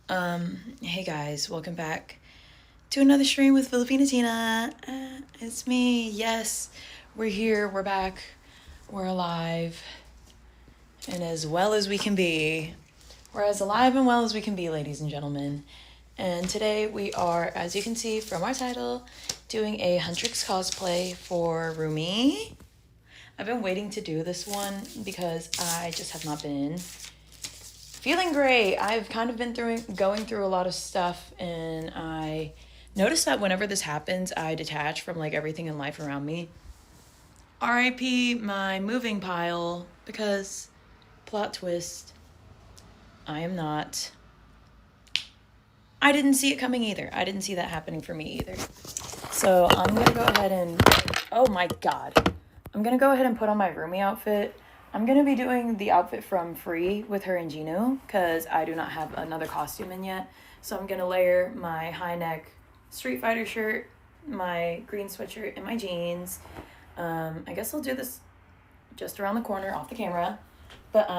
Hey guys, welcome back to another stream with Filipina Tina. It's me. Yes, we're here, we're back, we're alive, and as well as we can be. We're as alive and well as we can be, ladies and gentlemen. And today we are, as you can see from our title, doing a Huntrix cosplay for Rumi. I've been waiting to do this one because I just have not been feeling great. I've kind of been going through a lot of stuff, and I notice that whenever this happens, I detach from like everything in life around me. RIP my moving pile, because plot twist, I am not. I didn't see it coming either. I didn't see that happening for me either. So I'm gonna go ahead and, oh my god. I'm gonna go ahead and put on my Rumi outfit. I'm gonna be doing the outfit from Free with her and Gino, because I do not have another costume in yet. So I'm gonna layer my high neck Street Fighter shirt, my green sweatshirt, and my jeans. I guess I'll do this just around the corner off the camera. But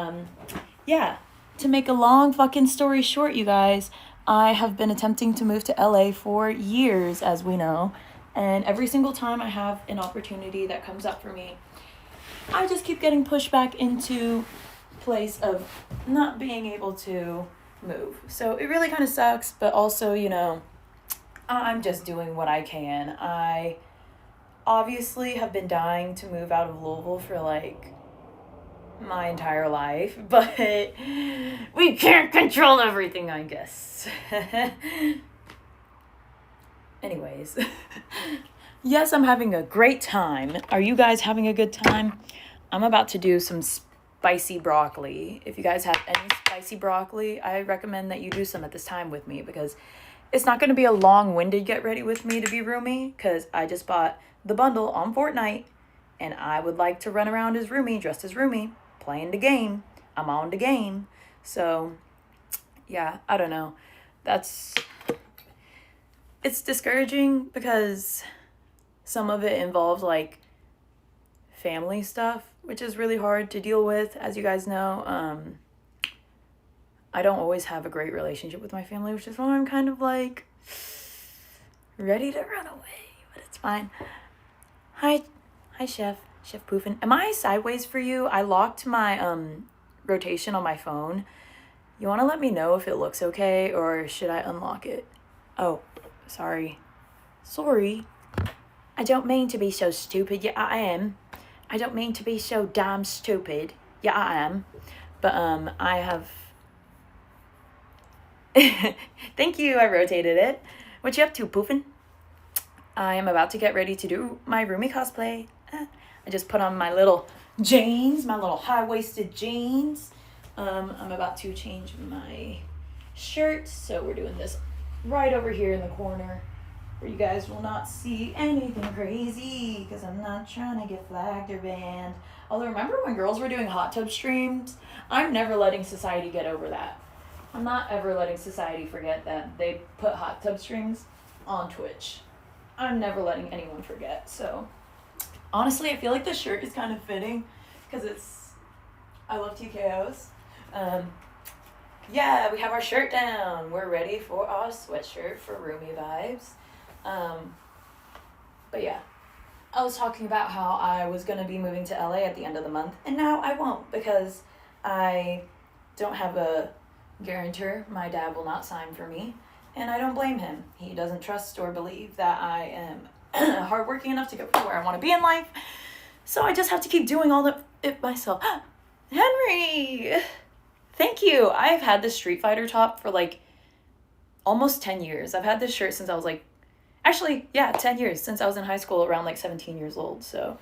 yeah, to make a long fucking story short, you guys, I have been attempting to move to LA for years, as we know. And every single time I have an opportunity that comes up for me, I just keep getting pushed back into place of not being able to move. So it really kind of sucks, but also, I'm just doing what I can. I obviously have been dying to move out of Louisville for like my entire life, but we can't control everything, I guess. Anyways, yes, I'm having a great time. Are you guys having a good time? I'm about to do some spicy broccoli. If you guys have any spicy broccoli, I recommend that you do some at this time with me, because it's not going to be a long-winded get ready with me to be Rumi, because I just bought the bundle on Fortnite, and I would like to run around as Rumi, dressed as Rumi, playing the game. I'm on the game. So, yeah, I don't know. It's discouraging because some of it involves like family stuff, which is really hard to deal with, as you guys know. I don't always have a great relationship with my family, which is why I'm kind of like ready to run away, but it's fine. Hi, Chef Poofin. Am I sideways for you? I locked my rotation on my phone. You want to let me know if it looks okay, or should I unlock it? Oh, sorry. I don't mean to be so stupid. Yeah, I am. I don't mean to be so damn stupid. Yeah, I am. But I have. Thank you. I rotated it. What you up to, Poofin? I am about to get ready to do my Rumi cosplay. I just put on my little jeans, my little high-waisted jeans. I'm about to change my shirt, so we're doing this right over here in the corner, where you guys will not see anything crazy, because I'm not trying to get flagged or banned. Although, remember when girls were doing hot tub streams? I'm never letting society get over that. I'm not ever letting society forget that they put hot tub streams on Twitch. I'm never letting anyone forget. So, honestly, I feel like this shirt is kind of fitting, because I love TKOs. Yeah, we have our shirt down. We're ready for our sweatshirt for Rumi vibes. But yeah, I was talking about how I was going to be moving to LA at the end of the month, and now I won't, because I don't have a guarantor. My dad will not sign for me, and I don't blame him. He doesn't trust or believe that I am hardworking enough to get to where I want to be in life, so I just have to keep doing all it myself. Henry! Thank you. I've had this Street Fighter top for like almost 10 years. I've had this shirt since I was like, 10 years, since I was in high school, around like 17 years old. So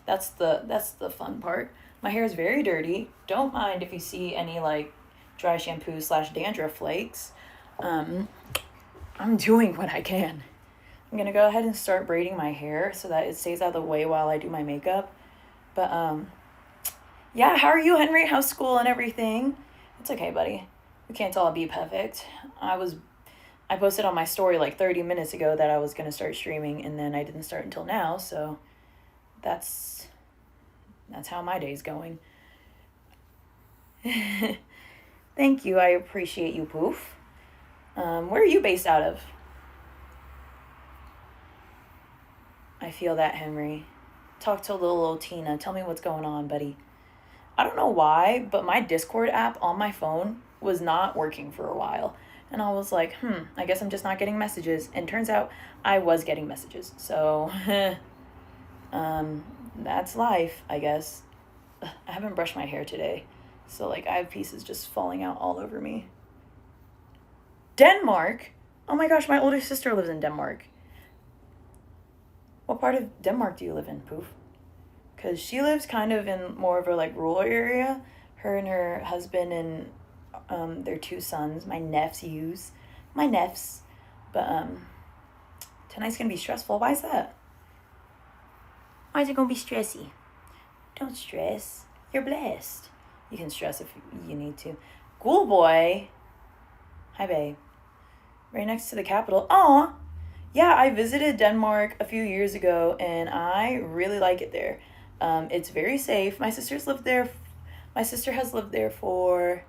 that's the fun part. My hair is very dirty. Don't mind if you see any like dry shampoo / dandruff flakes. I'm doing what I can. I'm gonna go ahead and start braiding my hair so that it stays out of the way while I do my makeup. But yeah, how are you, Henry? How's school and everything? It's okay, buddy. We can't all be perfect. I posted on my story like 30 minutes ago that I was going to start streaming, and then I didn't start until now, so that's how my day's going. Thank you. I appreciate you, Poof. Where are you based out of? I feel that, Henry. Talk to little old Tina. Tell me what's going on, buddy. I don't know why, but my Discord app on my phone was not working for a while. And I was like, I guess I'm just not getting messages. And turns out I was getting messages. So, that's life, I guess. I haven't brushed my hair today. So, like, I have pieces just falling out all over me. Denmark? Oh my gosh, my older sister lives in Denmark. What part of Denmark do you live in, Poof? Because she lives kind of in more of a, like, rural area. Her and her husband and their 2 sons, my nephews. But, tonight's gonna be stressful. Why is that? Why is it gonna be stressy? Don't stress. You're blessed. You can stress if you need to. Ghoul boy. Hi, babe. Right next to the capital. Aw. Yeah, I visited Denmark a few years ago, and I really like it there. It's very safe. My sister has lived there for,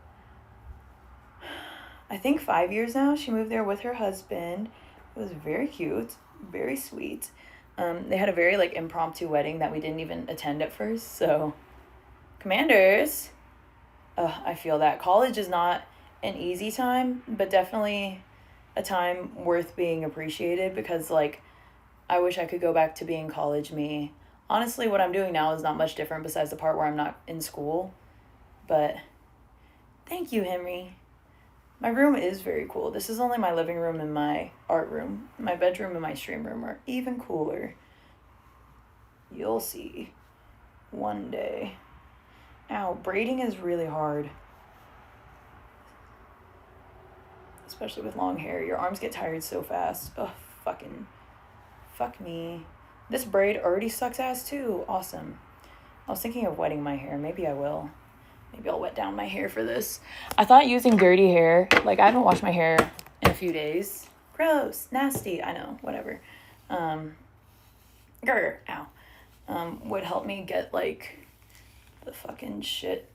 I think, 5 years now. She moved there with her husband. It was very cute, very sweet. They had a very, like, impromptu wedding that we didn't even attend at first. So, Commanders. I feel that. College is not an easy time, but definitely a time worth being appreciated because, like, I wish I could go back to being college me. Honestly, what I'm doing now is not much different besides the part where I'm not in school. But thank you, Henry. My room is very cool. This is only my living room and my art room. My bedroom and my stream room are even cooler. You'll see one day. Ow, braiding is really hard. Especially with long hair. Your arms get tired so fast. Ugh, fuck me. This braid already sucks ass too. Awesome. I was thinking of wetting my hair. Maybe I will. Maybe I'll wet down my hair for this. I thought using dirty hair, like, I haven't washed my hair in a few days. Gross, nasty, I know, whatever. Ow. Would help me get, like, the fucking shit.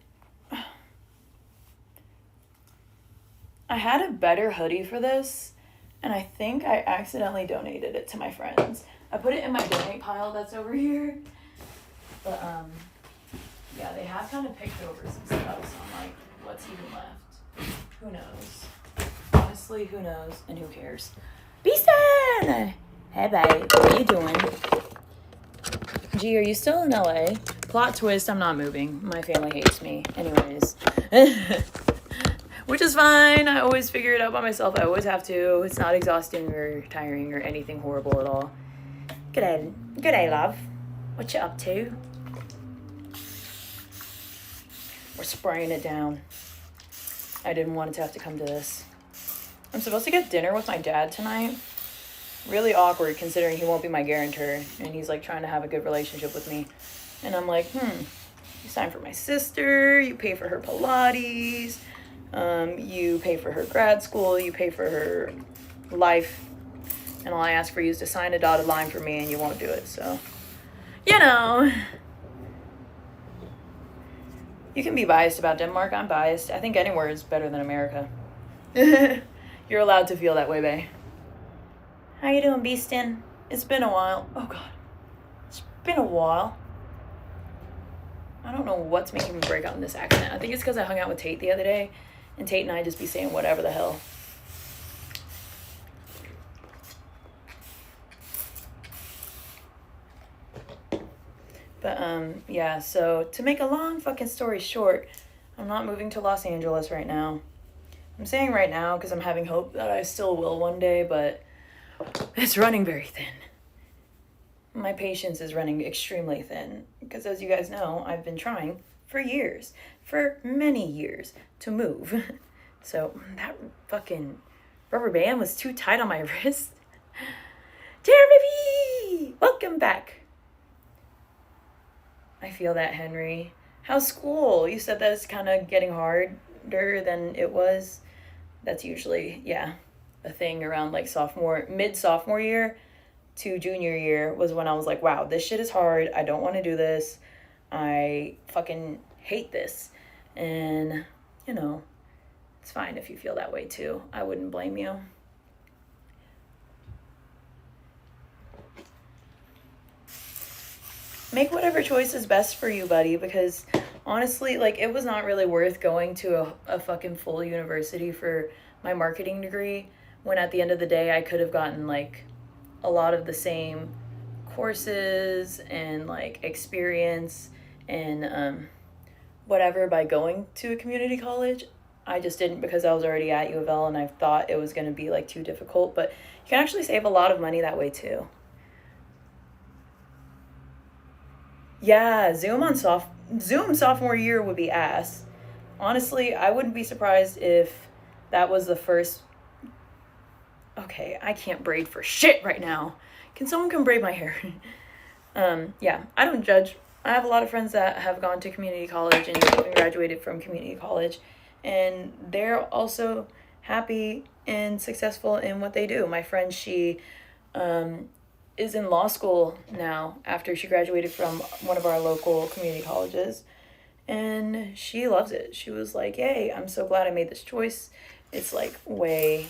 I had a better hoodie for this, and I think I accidentally donated it to my friends. I put it in my donate pile that's over here. But, yeah, they have kind of picked over some stuff, so I'm like, what's even left? Who knows? Honestly, who knows, and who cares? Beastin! Hey, babe, what are you doing? Gee, are you still in LA? Plot twist, I'm not moving. My family hates me. Anyways. Which is fine. I always figure it out by myself. I always have to. It's not exhausting or tiring or anything horrible at all. Good day, love. What you up to? We're spraying it down. I didn't want it to have to come to this. I'm supposed to get dinner with my dad tonight. Really awkward considering he won't be my guarantor. And he's like trying to have a good relationship with me. And I'm like, you sign for my sister. You pay for her Pilates. You pay for her grad school. You pay for her life. And all I ask for you is to sign a dotted line for me and you won't do it. So, you know. You can be biased about Denmark. I'm biased. I think anywhere is better than America. You're allowed to feel that way, bae. How you doing, Beastin? It's been a while. Oh, God. It's been a while. I don't know what's making me break out in this accent. I think it's because I hung out with Tate the other day. And Tate and I just be saying whatever the hell. But, yeah, so to make a long fucking story short, I'm not moving to Los Angeles right now. I'm saying right now because I'm having hope that I still will one day, but it's running very thin. My patience is running extremely thin because, as you guys know, I've been trying for many years, to move. So that fucking rubber band was too tight on my wrist. Jeremy! Welcome back. I feel that, Henry. How's school? You said that it's kind of getting harder than it was. That's usually, yeah, a thing around like mid-sophomore year to junior year was when I was like, wow, this shit is hard. I don't want to do this. I fucking hate this. And, you know, It's fine if you feel that way too. I wouldn't blame you. Make whatever choice is best for you, buddy, because honestly, like, it was not really worth going to a fucking full university for my marketing degree when at the end of the day I could have gotten like a lot of the same courses and like experience and whatever by going to a community college. I just didn't because I was already at U of L and I thought it was going to be like too difficult, but you can actually save a lot of money that way too. Yeah, Zoom sophomore year would be ass. Honestly, I wouldn't be surprised if that was the first. Okay, I can't braid for shit right now. Can someone come braid my hair? Yeah, I don't judge. I have a lot of friends that have gone to community college and even graduated from community college, and they're also happy and successful in what they do. My friend, she is in law school now after she graduated from one of our local community colleges, and she loves it. She was like, "Yay, I'm so glad I made this choice. It's like way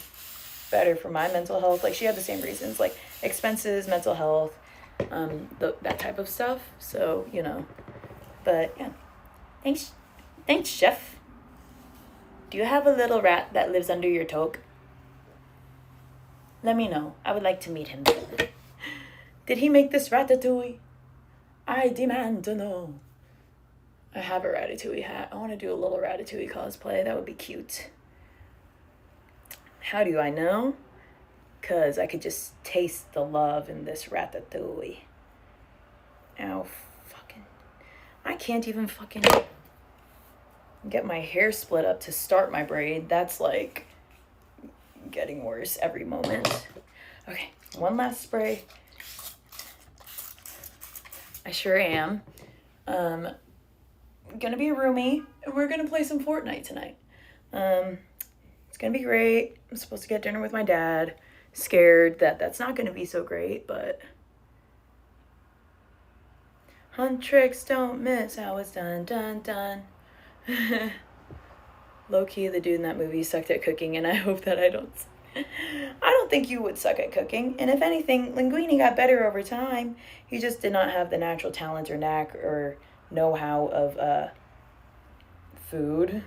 better for my mental health." Like, she had the same reasons, like expenses, mental health, that type of stuff. So, you know, but yeah. Thanks, chef. Do you have a little rat that lives under your toque? Let me know. I would like to meet him. Did he make this ratatouille? I demand to know. I have a ratatouille hat. I want to do a little ratatouille cosplay. That would be cute. How do I know? Because I could just taste the love in this ratatouille. Ow, fucking. I can't even fucking get my hair split up to start my braid. That's like getting worse every moment. Okay, one last spray. I sure am. Gonna be a roomie, and we're gonna play some Fortnite tonight. It's gonna be great. I'm supposed to get dinner with my dad. Scared that that's not gonna be so great, but hunt tricks, don't miss how it's done, done, done. Low-key, the dude in that movie sucked at cooking, and I hope that I don't think you would suck at cooking. And if anything, Linguini got better over time. He just did not have the natural talent or knack or know-how of food.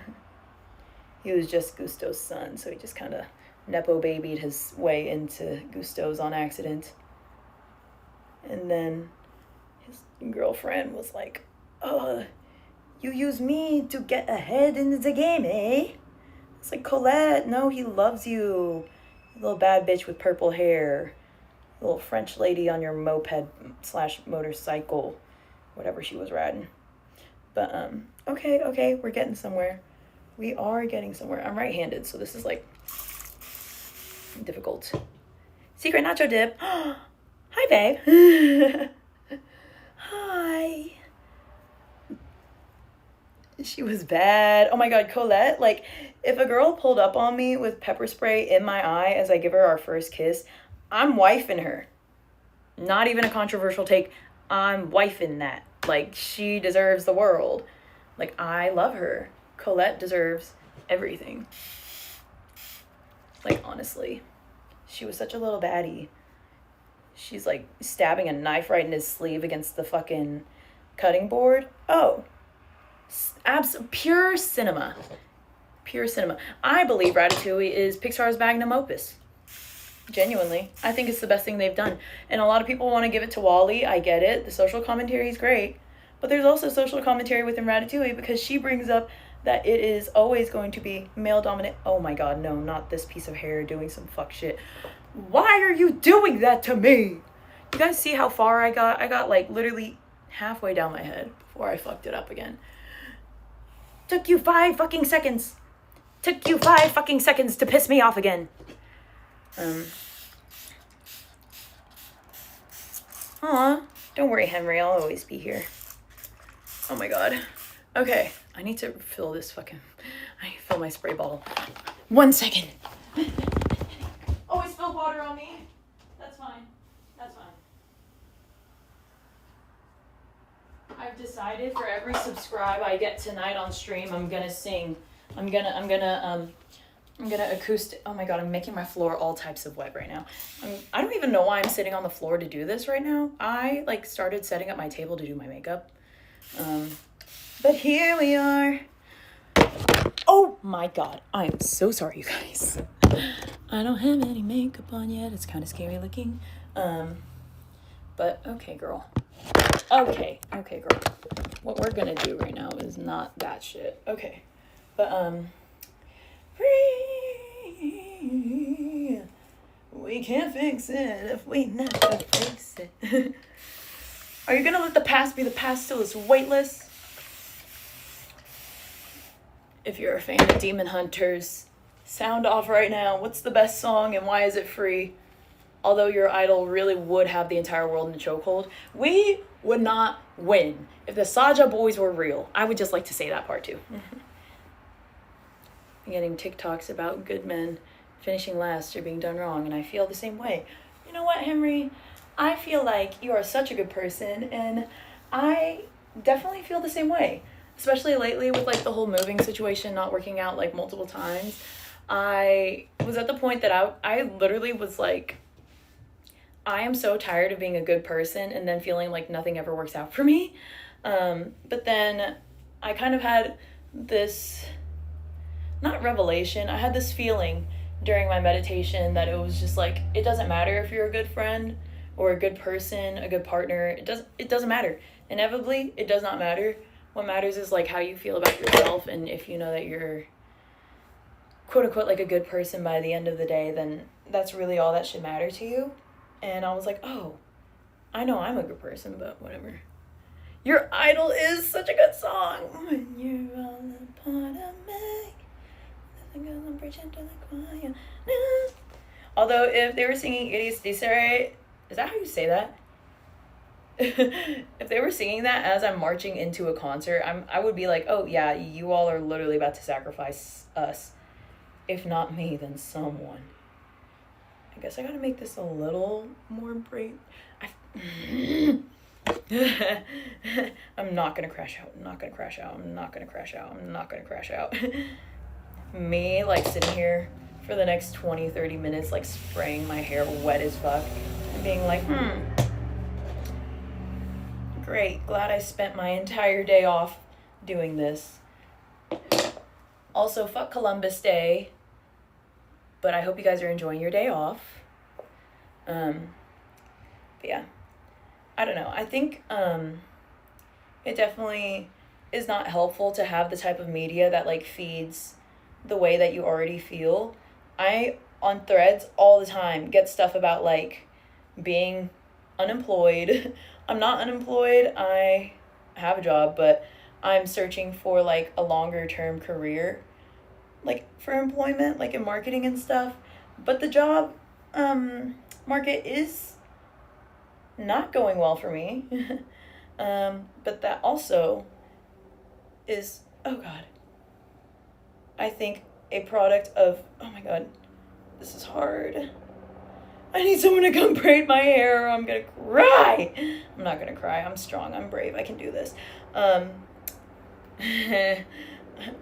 He was just Gusto's son, so he just kind of nepo babied his way into Gusto's on accident. And then his girlfriend was like, you use me to get ahead in the game, eh? It's like, Colette, no, he loves you. You little bad bitch with purple hair. Little French lady on your moped/motorcycle. Whatever she was riding. But, okay, we're getting somewhere. We are getting somewhere. I'm right-handed, so this is, like, difficult. Secret nacho dip. Hi, babe. Hi. She was bad. Oh my god, Colette, like, if a girl pulled up on me with pepper spray in my eye as I give her our first kiss, I'm wifing her. Not even a controversial take. I'm wifing that. Like, she deserves the world. Like, I love her. Colette deserves everything. Like, honestly. She was such a little baddie. She's, like, stabbing a knife right in his sleeve against the fucking cutting board. Oh. Pure cinema. Pure cinema. I believe Ratatouille is Pixar's magnum opus. Genuinely. I think it's the best thing they've done. And a lot of people want to give it to WALL-E. I get it. The social commentary is great. But there's also social commentary within Ratatouille because she brings up that it is always going to be male dominant. Oh my god, no, not this piece of hair doing some fuck shit. Why are you doing that to me? You guys see how far I got? I got like literally halfway down my head before I fucked it up again. Took you 5 fucking seconds. Took you 5 fucking seconds to piss me off again. Aw, don't worry, Henry. I'll always be here. Oh my god. Okay, I need to fill this fucking... I need to fill my spray bottle. 1 second. Always spill water on me. That's fine. That's fine. I've decided for every subscribe I get tonight on stream, I'm gonna sing. I'm gonna I'm gonna acoustic. Oh my god, I'm making my floor all types of wet right now. I don't even know why I'm sitting on the floor to do this right now. I like started setting up my table to do my makeup. But here we are. Oh my god, I am so sorry, you guys. I don't have any makeup on yet. It's kind of scary looking. But okay, girl. Okay, girl. What we're gonna do right now is not that shit. Okay. But, free. We can't fix it if we never fix it. Are you gonna let the past be the past till it's weightless? If you're a fan of Demon Hunters, sound off right now. What's the best song and why is it free? Although your idol really would have the entire world in the chokehold, we would not win if the Saja boys were real. I would just like to say that part too. I'm getting TikToks about good men finishing last or being done wrong, and I feel the same way. You know what, Henry? I feel like you are such a good person, and I definitely feel the same way. Especially lately with like the whole moving situation not working out like multiple times. I was at the point that I literally was like, I am so tired of being a good person and then feeling like nothing ever works out for me. But then I kind of had this, not revelation, I had this feeling during my meditation that it was just like, it doesn't matter if you're a good friend or a good person, a good partner. It doesn't matter. Inevitably, it does not matter. What matters is like how you feel about yourself, and if you know that you're quote unquote like a good person by the end of the day, then that's really all that should matter to you. And I was like, oh, I know I'm a good person, but whatever. Your Idol is such a good song. When you're all a part of me, I'm preaching to the choir. Although if they were singing Idiot's Dicere, is that how you say that? If they were singing that as I'm marching into a concert, I would be like, oh yeah, you all are literally about to sacrifice us. If not me, then someone. I guess I gotta make this a little more brave. I'm not gonna crash out. I'm not gonna crash out. I'm not gonna crash out. I'm not gonna crash out. Me, like, sitting here for the next 20-30 minutes, like, spraying my hair wet as fuck. And being like, great. Glad I spent my entire day off doing this. Also, fuck Columbus Day. But I hope you guys are enjoying your day off. But yeah. I don't know. I think it definitely is not helpful to have the type of media that like feeds the way that you already feel. I, on threads all the time, get stuff about like being unemployed. I'm not unemployed. I have a job, but I'm searching for like a longer term career, like for employment, like in marketing and stuff. But the job market is not going well for me. But that also is, oh God, I think a product of, oh my God, this is hard. I need someone to come braid my hair or I'm gonna cry. I'm not gonna cry. I'm strong. I'm brave. I can do this.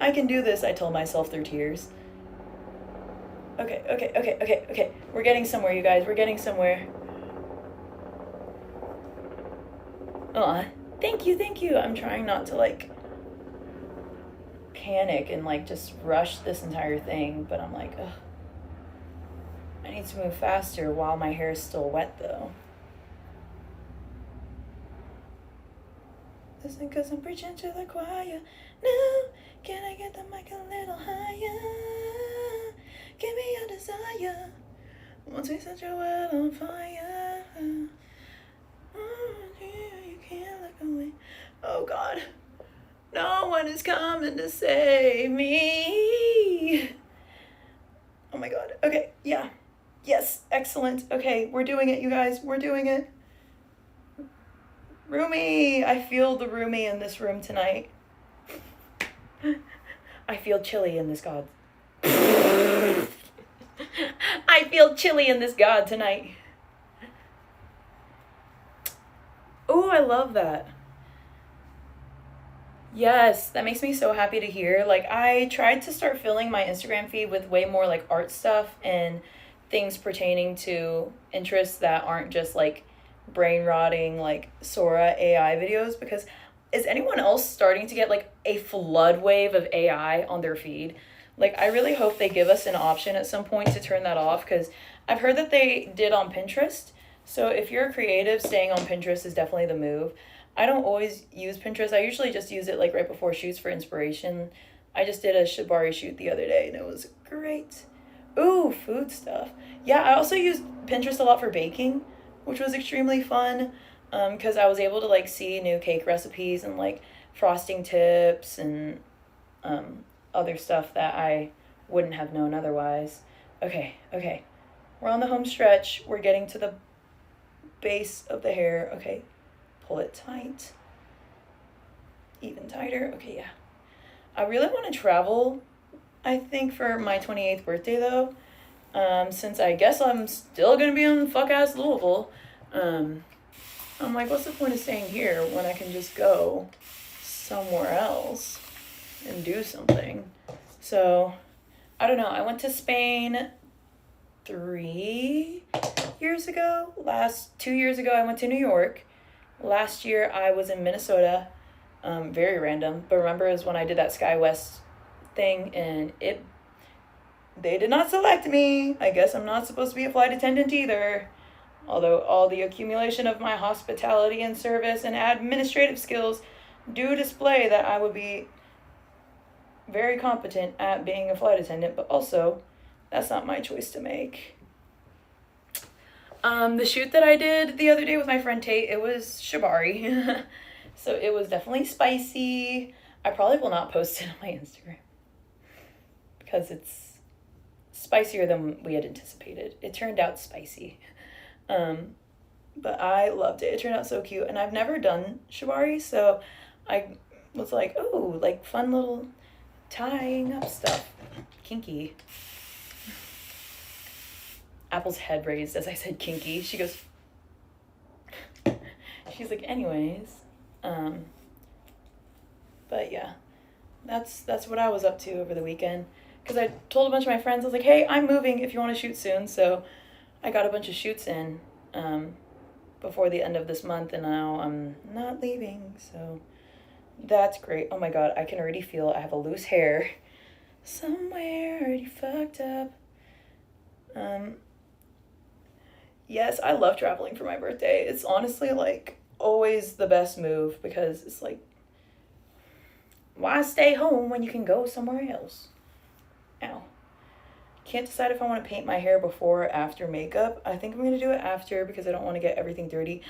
I can do this, I told myself through tears. Okay. We're getting somewhere, you guys. We're getting somewhere. Aw, thank you. I'm trying not to, like, panic and, like, just rush this entire thing, but I'm like, ugh. I need to move faster while my hair is still wet, though. Listen, 'cause I'm preaching to the choir. Now, can I get the mic a little higher? Give me your desire. Once we set your world on fire. Oh, you can't look away. Oh, God. No one is coming to save me. Oh, my God. Okay, yeah. Yes, excellent. Okay, we're doing it, you guys. We're doing it. Rumi! I feel the rumi in this room tonight. I feel chilly in this God. I feel chilly in this God tonight. Oh, I love that. Yes, that makes me so happy to hear. Like, I tried to start filling my Instagram feed with way more like art stuff and things pertaining to interests that aren't just like brain rotting, like Sora AI videos. Because is anyone else starting to get like a flood wave of AI on their feed? Like, I really hope they give us an option at some point to turn that off because I've heard that they did on Pinterest. So, if you're a creative, staying on Pinterest is definitely the move. I don't always use Pinterest. I usually just use it like right before shoots for inspiration. I just did a shibari shoot the other day and it was great. Ooh, food stuff. Yeah, I also used Pinterest a lot for baking, which was extremely fun because I was able to like see new cake recipes and like frosting tips and um, other stuff that I wouldn't have known otherwise. Okay, okay. We're on the home stretch. We're getting to the base of the hair. Okay, pull it tight, even tighter. Okay, yeah. I really want to travel, I think, for my 28th birthday, though, since I guess I'm still going to be in fuck-ass Louisville. Um, I'm like, what's the point of staying here when I can just go somewhere else and do something? So, I don't know. I went to Spain 3 years ago. 2 years ago, I went to New York. Last year, I was in Minnesota. Very random, but remember is when I did that Sky West thing and they did not select me. I guess I'm not supposed to be a flight attendant either. Although all the accumulation of my hospitality and service and administrative skills do display that I would be very competent at being a flight attendant, but also that's not my choice to make. The shoot that I did the other day with my friend Tate, it was shibari. So it was definitely spicy. I probably will not post it on my Instagram because it's spicier than we had anticipated. It turned out spicy. But I loved it. It turned out so cute. And I've never done shibari, so I was like, oh, like fun little tying up stuff. Kinky. Apple's head raised as I said kinky. She goes, she's like, anyways. But yeah, that's what I was up to over the weekend. Because I told a bunch of my friends, I was like, hey, I'm moving if you want to shoot soon. So I got a bunch of shoots in before the end of this month, and now I'm not leaving. So that's great. Oh my God, I can already feel I have a loose hair somewhere already fucked up. Yes, I love traveling for my birthday. It's honestly like always the best move because it's like, why stay home when you can go somewhere else? Ow. Can't decide if I want to paint my hair before or after makeup. I think I'm going to do it after because I don't want to get everything dirty.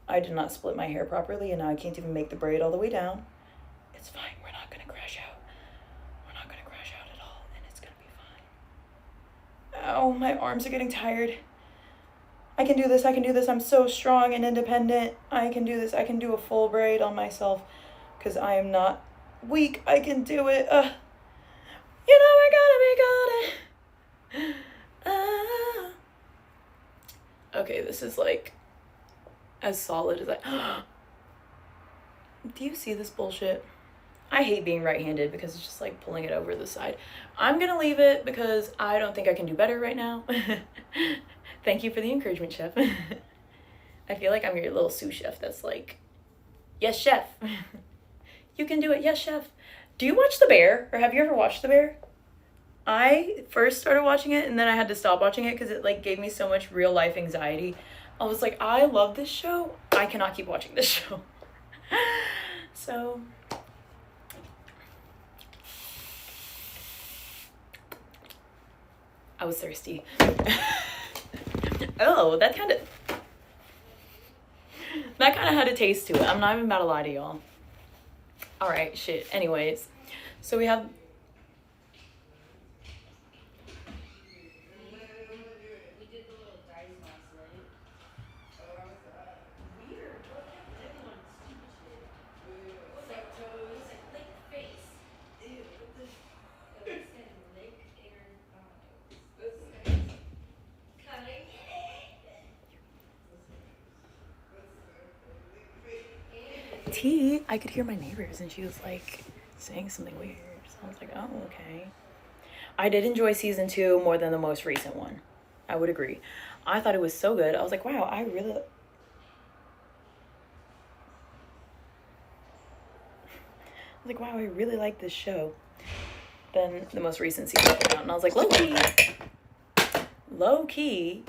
I did not split my hair properly and now I can't even make the braid all the way down. It's fine. We're not going to crash out. We're not going to crash out at all and it's going to be fine. Ow, my arms are getting tired. I can do this. I can do this. I'm so strong and independent. I can do this. I can do a full braid on myself because I am not weak. I can do it. You know we're gonna be golden. Okay, this is like as solid as I. Do you see this bullshit? I hate being right-handed because it's just like pulling it over the side. I'm gonna leave it because I don't think I can do better right now. Thank you for the encouragement, chef. I feel like I'm your little sous chef that's like, yes, chef. You can do it. Yes, chef. Do you watch The Bear? Or have you ever watched The Bear? I first started watching it and then I had to stop watching it because it like gave me so much real life anxiety. I was like, I love this show. I cannot keep watching this show. So I was thirsty. Oh, that kind of had a taste to it. I'm not even about to lie to y'all. All right, shit. Anyways, so we have. T, I could hear my neighbors, and she was like saying something weird. So I was like, oh, okay. I did enjoy season 2 more than the most recent one. I would agree. I thought it was so good. I was like, wow, I really... like, wow, I really like this show. Then the most recent season came out, and I was like, low key,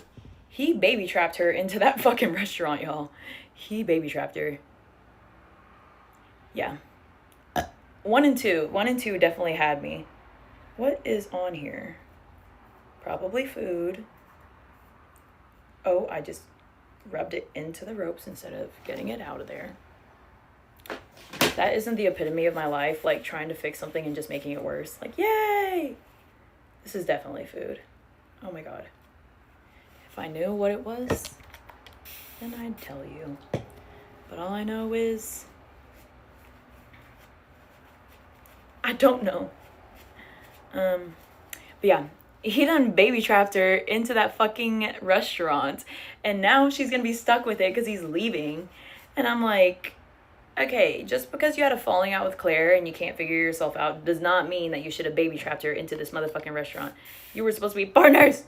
he baby trapped her into that fucking restaurant, y'all. He baby trapped her. Yeah. 1 and 2 definitely had me. What is on here? Probably food. Oh, I just rubbed it into the ropes instead of getting it out of there. That isn't the epitome of my life, like trying to fix something and just making it worse. Like, yay! This is definitely food. Oh my god. If I knew what it was, then I'd tell you. But all I know is... I don't know. But yeah, he done baby trapped her into that fucking restaurant. And now she's gonna be stuck with it because he's leaving. And I'm like... okay, just because you had a falling out with Claire and you can't figure yourself out does not mean that you should have baby trapped her into this motherfucking restaurant. You were supposed to be partners.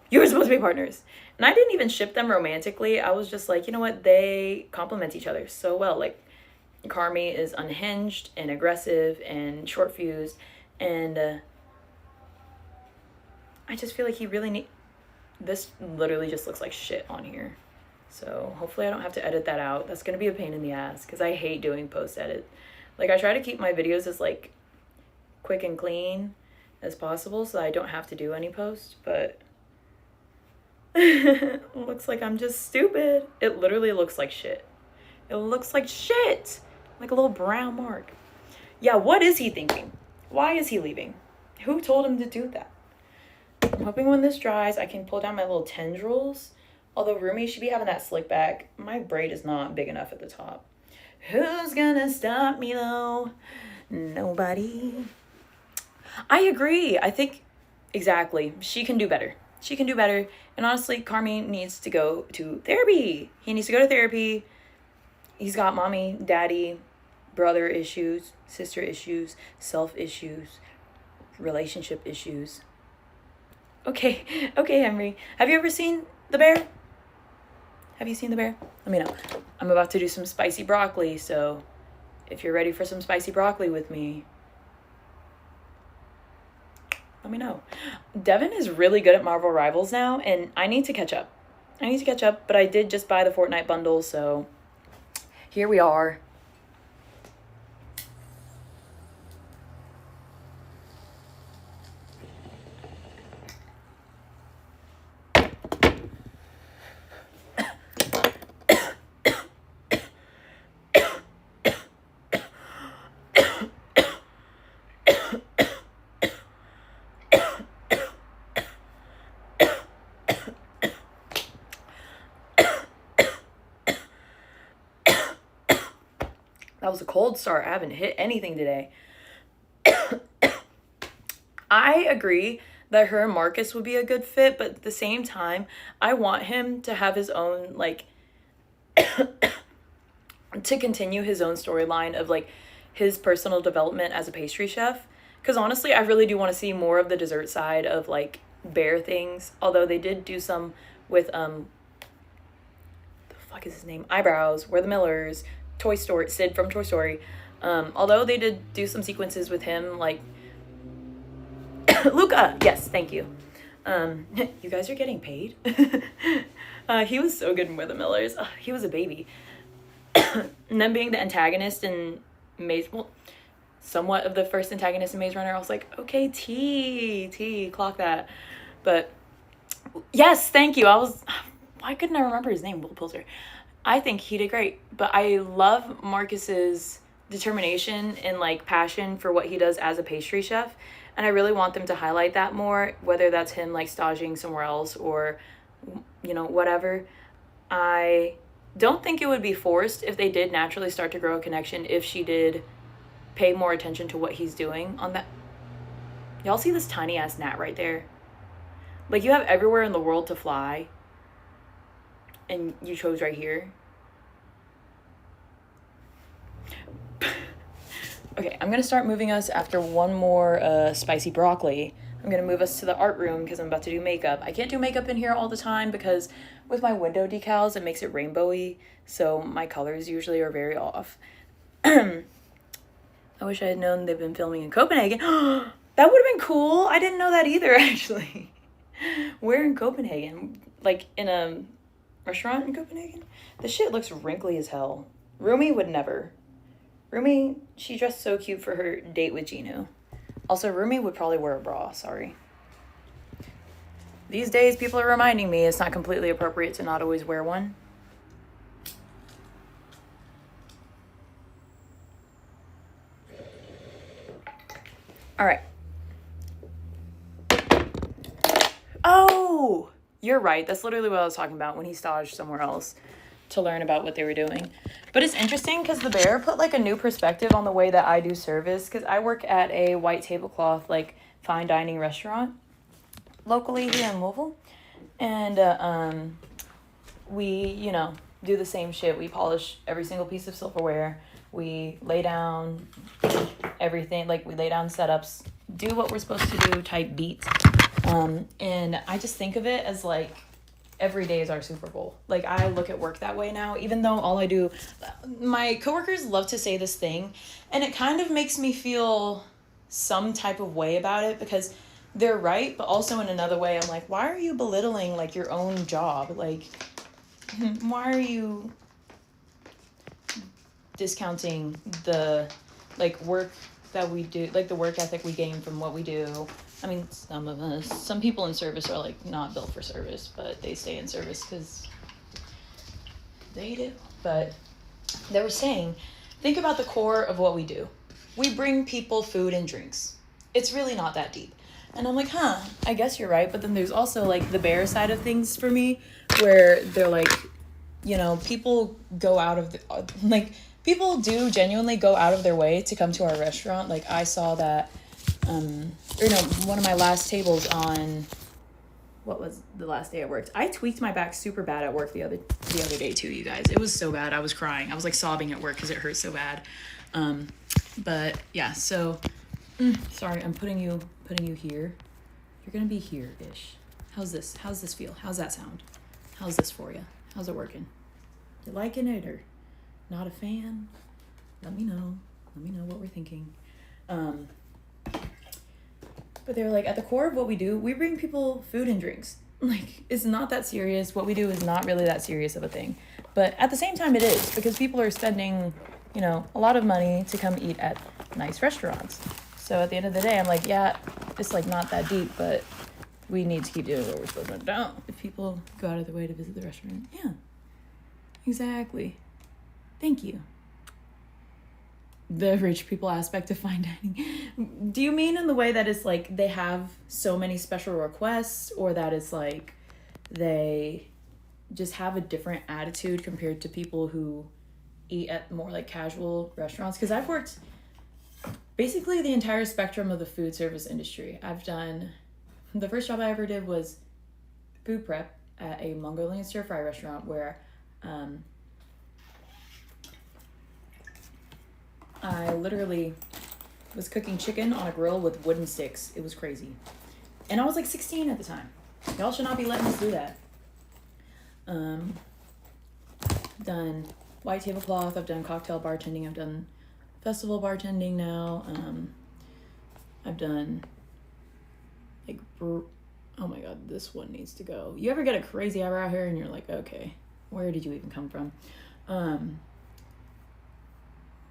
You were supposed to be partners. And I didn't even ship them romantically. I was just like, you know what? They complement each other so well. Like, Carmi is unhinged and aggressive and short-fused. And I just feel like he really need... this literally just looks like shit on here. So hopefully I don't have to edit that out. That's going to be a pain in the ass because I hate doing post-edit. Like, I try to keep my videos as, like, quick and clean as possible so I don't have to do any post, but looks like I'm just stupid. It literally looks like shit. It looks like shit. Like a little brown mark. Yeah, what is he thinking? Why is he leaving? Who told him to do that? I'm hoping when this dries, I can pull down my little tendrils. Although Rumi should be having that slick back. My braid is not big enough at the top. Who's gonna stop me though? Nobody. I agree. I think, exactly. She can do better. She can do better. And honestly, Carmi needs to go to therapy. He needs to go to therapy. He's got mommy, daddy, brother issues, sister issues, self issues, relationship issues. Okay, Henry. Have you ever seen The Bear? Have you seen The Bear? Let me know. I'm about to do some spicy broccoli, so if you're ready for some spicy broccoli with me, let me know. Devin is really good at Marvel Rivals now, and I need to catch up. But I did just buy the Fortnite bundle, so here we are. That was a cold start. I haven't hit anything today. I agree that her and Marcus would be a good fit, but at the same time, I want him to have his own, like, to continue his own storyline of, like, his personal development as a pastry chef. Because honestly, I really do want to see more of the dessert side of, like, Bear things. Although they did do some with, the fuck is his name? Eyebrows, We're the Millers, Toy Story, Sid from Toy Story. Although they did do some sequences with him, like, Luca, yes, thank you. You guys are getting paid. He was so good in We're the Millers. He was a baby. And then being the antagonist in Maze, well, somewhat of the first antagonist in Maze Runner, I was like, okay, T, clock that. But yes, thank you. Why couldn't I remember his name? Will Pilzer. I think he did great, but I love Marcus's determination and, like, passion for what he does as a pastry chef, and I really want them to highlight that more, whether that's him, like, staging somewhere else or, you know, whatever. I don't think it would be forced if they did naturally start to grow a connection, if she did pay more attention to what he's doing on that. Y'all see this tiny ass gnat right there? Like, you have everywhere in the world to fly, and you chose right here. Okay, I'm gonna start moving us after one more spicy broccoli. I'm gonna move us to the art room because I'm about to do makeup. I can't do makeup in here all the time because with my window decals, it makes it rainbowy, so my colors usually are very off. I wish I had known they've been filming in Copenhagen. That would have been cool. I didn't know that either, actually. Where in Copenhagen? Like in a restaurant in Copenhagen? The shit looks wrinkly as hell. Rumi would never. Rumi, she dressed so cute for her date with Gino. Also, Rumi would probably wear a bra, sorry. These days, people are reminding me it's not completely appropriate to not always wear one. All right. Oh, you're right. That's literally what I was talking about when he staged somewhere else to learn about what they were doing. But it's interesting because the bear put like a new perspective on the way that I do service, because I work at a white tablecloth, like fine dining restaurant locally here in Louisville. And we, you know, do the same shit. We polish every single piece of silverware. We lay down everything, like we lay down setups, do what we're supposed to do type beats. And I just think of it as like every day is our Super Bowl. Like I look at work that way now, even though all I do, my coworkers love to say this thing, and it kind of makes me feel some type of way about it because they're right, but also in another way, I'm like, why are you belittling like your own job? Like, why are you discounting the like work that we do, like the work ethic we gain from what we do? I mean, some people in service are like not built for service, but they stay in service because they do. But they were saying, think about the core of what we do. We bring people food and drinks. It's really not that deep. And I'm like, I guess you're right. But then there's also like the bear side of things for me, where they're like, you know, people go out of the, like, people do genuinely go out of their way to come to our restaurant. Like I saw that, one of my last tables on, what was the last day I worked? I tweaked my back super bad at work the other day too, you guys. It was so bad. I was crying. I was like sobbing at work because it hurt so bad. But yeah, so sorry, I'm putting you here. You're gonna be here-ish. How's this feel? How's that sound? How's this for you? How's it working? You liking it or not a fan? Let me know what we're thinking. But they were like, at the core of what we do, we bring people food and drinks. Like, it's not that serious. What we do is not really that serious of a thing. But at the same time, it is, because people are spending, you know, a lot of money to come eat at nice restaurants. So at the end of the day, I'm like, yeah, it's like not that deep, but we need to keep doing what we're supposed to do. If people go out of their way to visit the restaurant. Yeah, exactly. Thank you. The rich people aspect of fine dining. Do you mean in the way that it's like they have so many special requests, or that it's like they just have a different attitude compared to people who eat at more like casual restaurants? Because I've worked basically the entire spectrum of the food service industry. I've done, the first job I ever did was food prep at a Mongolian stir fry restaurant where I literally was cooking chicken on a grill with wooden sticks. It was crazy. And I was like 16 at the time. Y'all should not be letting us do that. Done white tablecloth. I've done cocktail bartending. I've done festival bartending now. I've done like, oh my God, this one needs to go. You ever get a crazy eyebrow hair and you're like, okay, where did you even come from?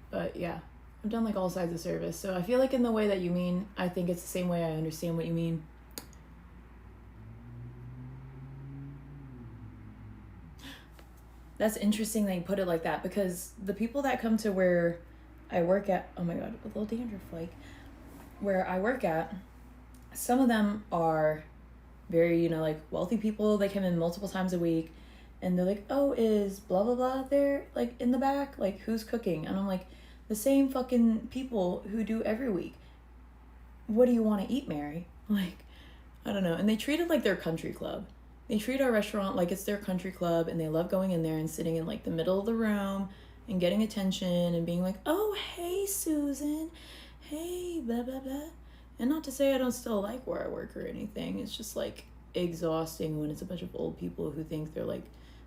But yeah, I've done like all sides of service. So I feel like in the way that you mean, I think it's the same way I understand what you mean. That's interesting that you put it like that, because the people that come to where I work at, oh my God, a little dandruff flake, where I work at, some of them are very, you know, like wealthy people. They come in multiple times a week and they're like, oh, is blah, blah, blah there, like in the back? Like, who's cooking? And I'm like, the same fucking people who do every week. What do you want to eat, Mary? Like, I don't know. And they treat it like their country club. They treat our restaurant like it's their country club, and they love going in there and sitting in like the middle of the room and getting attention and being like, oh, hey, Susan, hey, blah, blah, blah. And not to say I don't still like where I work or anything. It's just like exhausting when it's a bunch of old people who think they're like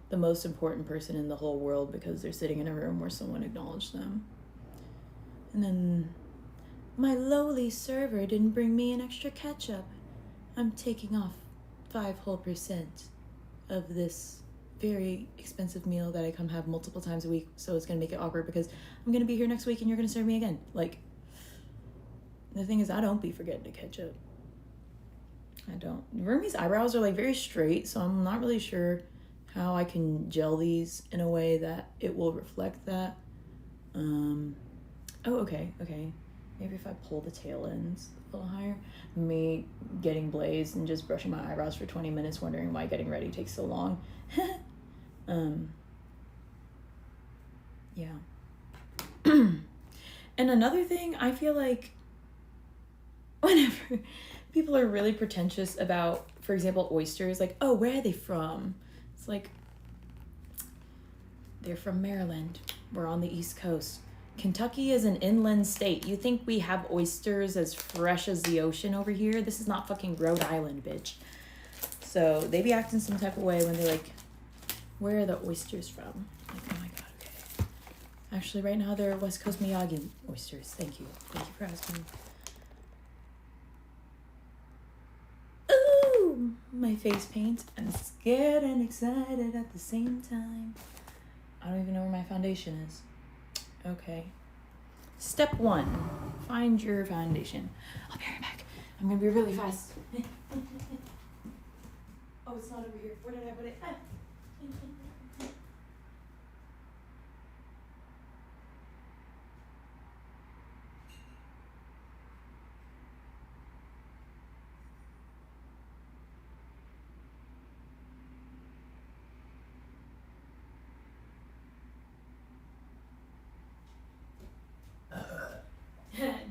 the most important person in the whole world because they're sitting in a room where someone acknowledged them. And then my lowly server didn't bring me an extra ketchup. I'm taking off 5% whole of this very expensive meal that I come have multiple times a week, so it's gonna make it awkward because I'm gonna be here next week and you're gonna serve me again. Like, the thing is, I don't be forgetting to catch up. I don't. Rumi's eyebrows are like very straight, so I'm not really sure how I can gel these in a way that it will reflect that. Oh, okay. Maybe if I pull the tail ends a little higher. Me getting blazed and just brushing my eyebrows for 20 minutes, wondering why getting ready takes so long. Yeah. And another thing, I feel like whenever people are really pretentious about, for example, oysters, like, oh, where are they from? It's like, they're from Maryland. We're on the East Coast. Kentucky is an inland state. You think we have oysters as fresh as the ocean over here? This is not fucking Rhode Island, bitch. So they be acting some type of way when they're like, where are the oysters from? Like, oh my god, okay. Actually, right now they're West Coast Miyagi oysters. Thank you for asking. Ooh, my face paint. I'm scared and excited at the same time. I don't even know where my foundation is. Okay. Step 1. Find your foundation. I'll be right back. I'm gonna be really fast. Oh, it's not over here. Where did I put it?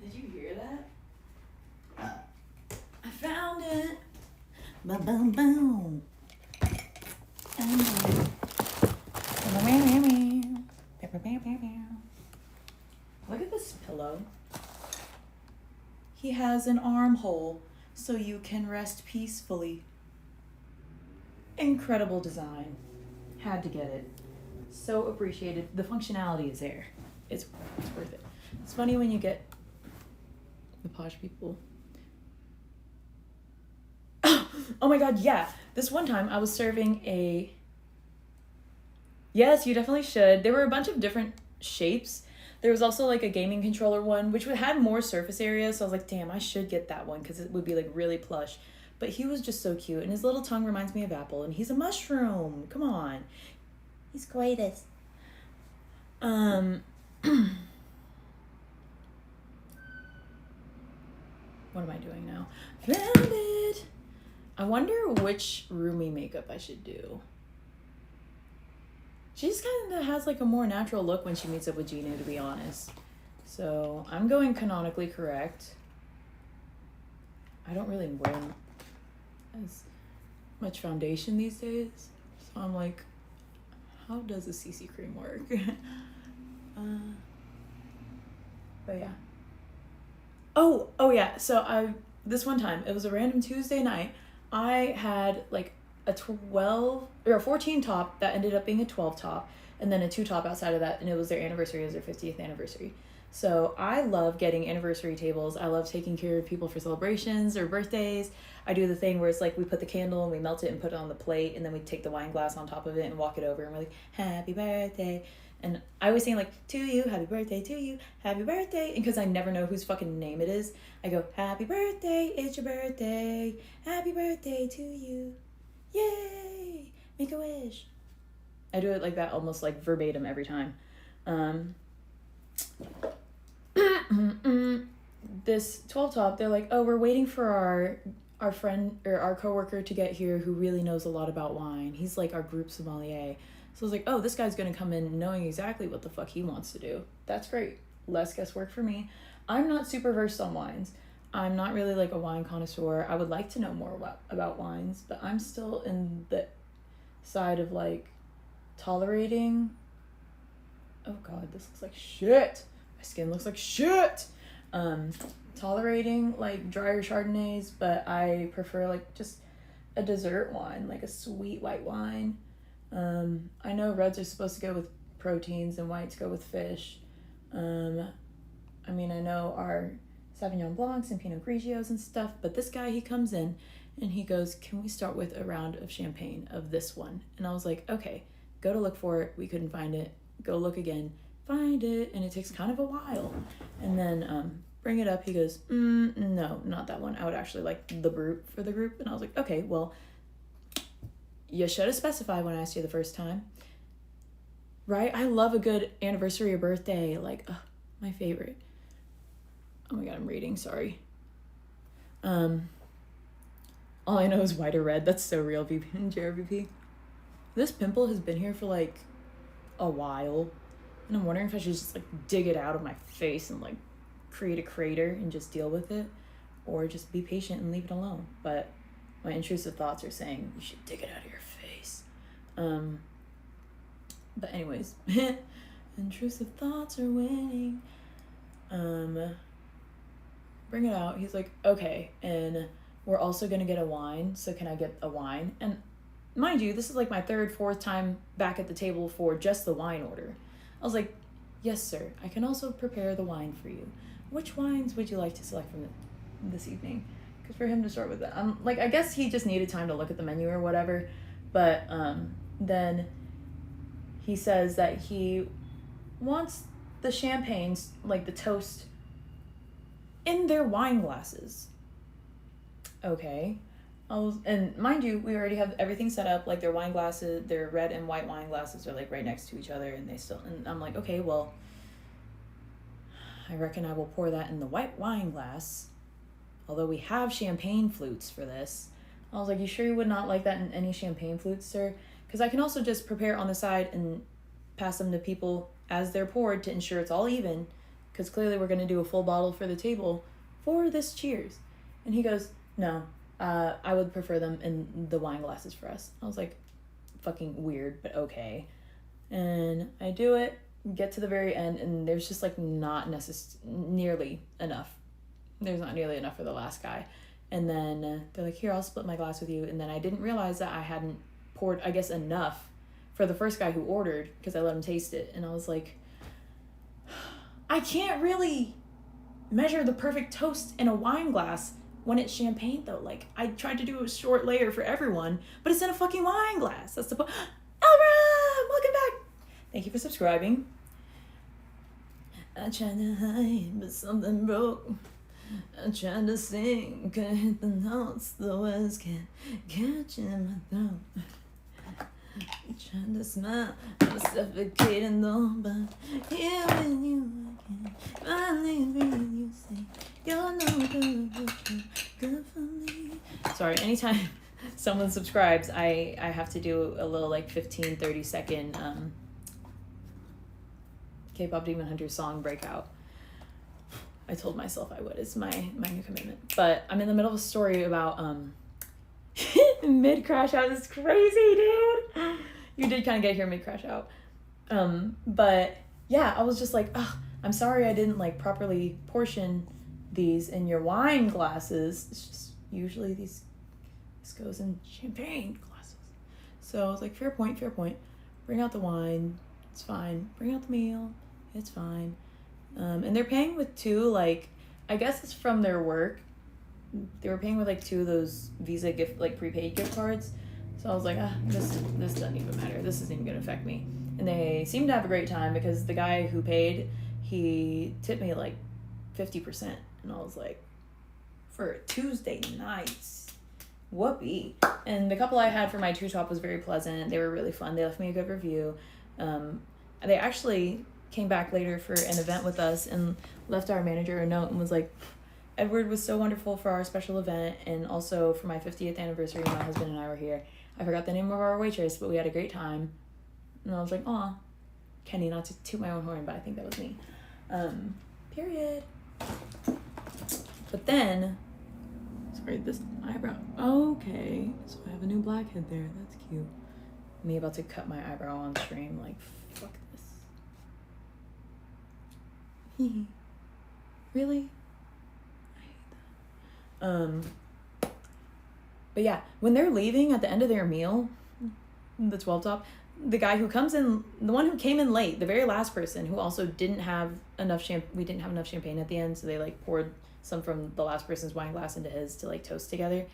Did you hear that? I found it. Boom, boom, boom. Look at this pillow. He has an armhole so you can rest peacefully. Incredible design. Had to get it. So appreciated. The functionality is there. It's worth it. It's funny when you get the posh people. Oh my god, yeah. This one time I was serving a... Yes, you definitely should. There were a bunch of different shapes. There was also like a gaming controller one, which had more surface area. So I was like, damn, I should get that one because it would be like really plush. But he was just so cute. And his little tongue reminds me of Apple. And he's a mushroom. Come on. He's greatest. What am I doing now? Found it! I wonder which roomy makeup I should do. She just kind of has like a more natural look when she meets up with Gina, to be honest. So I'm going canonically correct. I don't really wear as much foundation these days. So I'm like, how does a CC cream work? But yeah. Oh yeah. So this one time, it was a random Tuesday night. I had like a 12 or a 14 top that ended up being a 12 top, and then a 2 top outside of that, and it was their anniversary. It was their 50th anniversary. So I love getting anniversary tables. I love taking care of people for celebrations or birthdays. I do the thing where it's like we put the candle and we melt it and put it on the plate, and then we take the wine glass on top of it and walk it over, and we're like, happy birthday. And I always sing like, to you, happy birthday to you, happy birthday. And because I never know whose fucking name it is, I go, happy birthday, it's your birthday, happy birthday to you, yay, make a wish. I do it like that, almost like verbatim every time. This 12 top, they're like, oh, we're waiting for our friend or our coworker to get here who really knows a lot about wine. He's like our group sommelier. So I was like, oh, this guy's gonna come in knowing exactly what the fuck he wants to do. That's great. Less guesswork for me. I'm not super versed on wines. I'm not really like a wine connoisseur. I would like to know more about wines, but I'm still in the side of like tolerating Oh god, this looks like shit. My skin looks like shit. Tolerating like drier Chardonnays, but I prefer like just a dessert wine, like a sweet white wine. I know reds are supposed to go with proteins and whites go with fish. I mean, I know our Sauvignon Blancs and Pinot Grigios and stuff, but this guy, he comes in and he goes, can we start with a round of champagne of this one? And I was like, okay, go to look for it. We couldn't find it. Go look again. Find it. And it takes kind of a while. And then bring it up. He goes, no, not that one. I would actually like the Brut for the group. And I was like, okay, well, you should have specified when I asked you the first time. Right? I love a good anniversary or birthday. Like, my favorite. Oh my god, I'm reading, sorry. All I know is white or red. That's so real, VP and GRWM. This pimple has been here for like a while. And I'm wondering if I should just like dig it out of my face and like create a crater and just deal with it. Or just be patient and leave it alone. But my intrusive thoughts are saying you should dig it out of your face. But anyways, intrusive thoughts are winning. Bring it out. He's like, okay, and we're also gonna get a wine, so can I get a wine? And mind you, this is like my third, fourth time back at the table for just the wine order. I was like, yes, sir, I can also prepare the wine for you. Which wines would you like to select from this evening? Because for him to start with that, like, I guess he just needed time to look at the menu or whatever, but then he says that he wants the champagnes, like the toast, in their wine glasses. Okay. And mind you, we already have everything set up, like their wine glasses, their red and white wine glasses are like right next to each other, and I'm like, okay, well, I reckon I will pour that in the white wine glass, although we have champagne flutes for this. I was like, you sure you would not like that in any champagne flutes, sir? Because I can also just prepare on the side and pass them to people as they're poured to ensure it's all even, because clearly we're going to do a full bottle for the table for this cheers. And he goes, no, I would prefer them in the wine glasses for us. I was like, fucking weird, but okay. And I do it, get to the very end, and there's just like not nearly enough. There's not nearly enough for the last guy. And then they're like, here, I'll split my glass with you. And then I didn't realize that I hadn't poured, I guess, enough for the first guy who ordered, because I let him taste it. And I was like, I can't really measure the perfect toast in a wine glass when it's champagne, though. Like, I tried to do a short layer for everyone, but it's in a fucking wine glass. That's the point. Elram, welcome back. Thank you for subscribing. I tried to hide, but something broke. I tried to sing, couldn't hit the notes, the words can't catch in my throat. I tried to smile, I was suffocating though, but here with you again, finally breathe, you say, you're no good for me. Sorry, anytime someone subscribes, I have to do a little like 15-30 second K-pop Demon Hunter song breakout. I told myself I would. It's my new commitment. But I'm in the middle of a story about mid crash out is crazy, dude. You did kind of get here mid crash out. But yeah, I was just like, I'm sorry I didn't like properly portion these in your wine glasses. It's just usually this goes in champagne glasses. So I was like, fair point. Bring out the wine. It's fine. Bring out the meal. It's fine. And they're paying with two, like, I guess it's from their work. They were paying with like two of those Visa gift, like prepaid gift cards. So I was like, this doesn't even matter. This isn't even gonna affect me. And they seemed to have a great time because the guy who paid, he tipped me like 50%. And I was like, for Tuesday nights, whoopee. And the couple I had for my two-top was very pleasant. They were really fun. They left me a good review. They actually came back later for an event with us and left our manager a note and was like, Edward was so wonderful for our special event and also for my 50th anniversary when my husband and I were here. I forgot the name of our waitress, but we had a great time. And I was like, aw, Kenny, not to toot my own horn, but I think that was me. Period. But then, sorry, this eyebrow. Okay, so I have a new blackhead there. That's cute. Me about to cut my eyebrow on stream, like, fuck this. Really? I hate that. But yeah, when they're leaving at the end of their meal, the 12 top, the guy who comes in, the one who came in late, the very last person who also didn't have enough we didn't have enough champagne at the end, so they like poured some from the last person's wine glass into his to like toast together.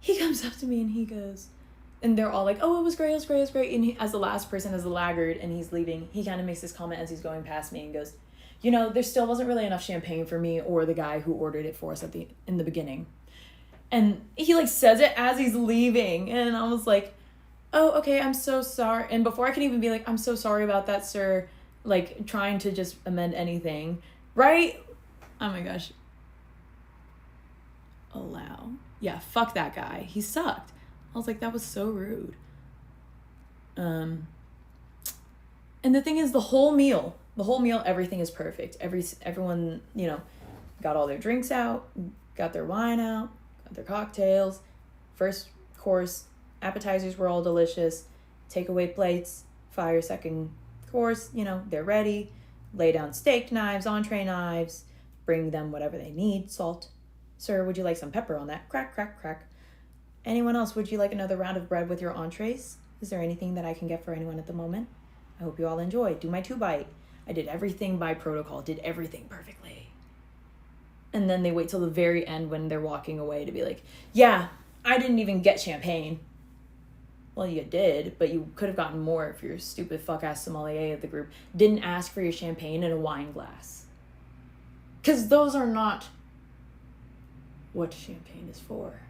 He comes up to me and he goes, and they're all like, oh, it was great, it was great, it was great. And he, as the last person, as the laggard, and he's leaving, he kind of makes this comment as he's going past me and goes, you know, there still wasn't really enough champagne for me or the guy who ordered it for us in the beginning. And he like says it as he's leaving, and I was like, oh, okay, I'm so sorry. And before I can even be like, I'm so sorry about that, sir, like trying to just amend anything, right? Oh my gosh. Allow. Yeah, fuck that guy. He sucked. I was like, that was so rude. And the thing is, the whole meal, everything is perfect. Everyone, you know, got all their drinks out, got their wine out, got their cocktails, first course, appetizers were all delicious, takeaway plates, fire second course, you know, they're ready, lay down steak knives, entree knives, bring them whatever they need, salt. Sir, would you like some pepper on that? Crack, crack, crack. Anyone else, would you like another round of bread with your entrees? Is there anything that I can get for anyone at the moment? I hope you all enjoy. Do my 2-bite. I did everything by protocol, did everything perfectly. And then they wait till the very end when they're walking away to be like, yeah, I didn't even get champagne. Well, you did, but you could have gotten more if your stupid fuck-ass sommelier of the group didn't ask for your champagne in a wine glass. Because those are not what champagne is for.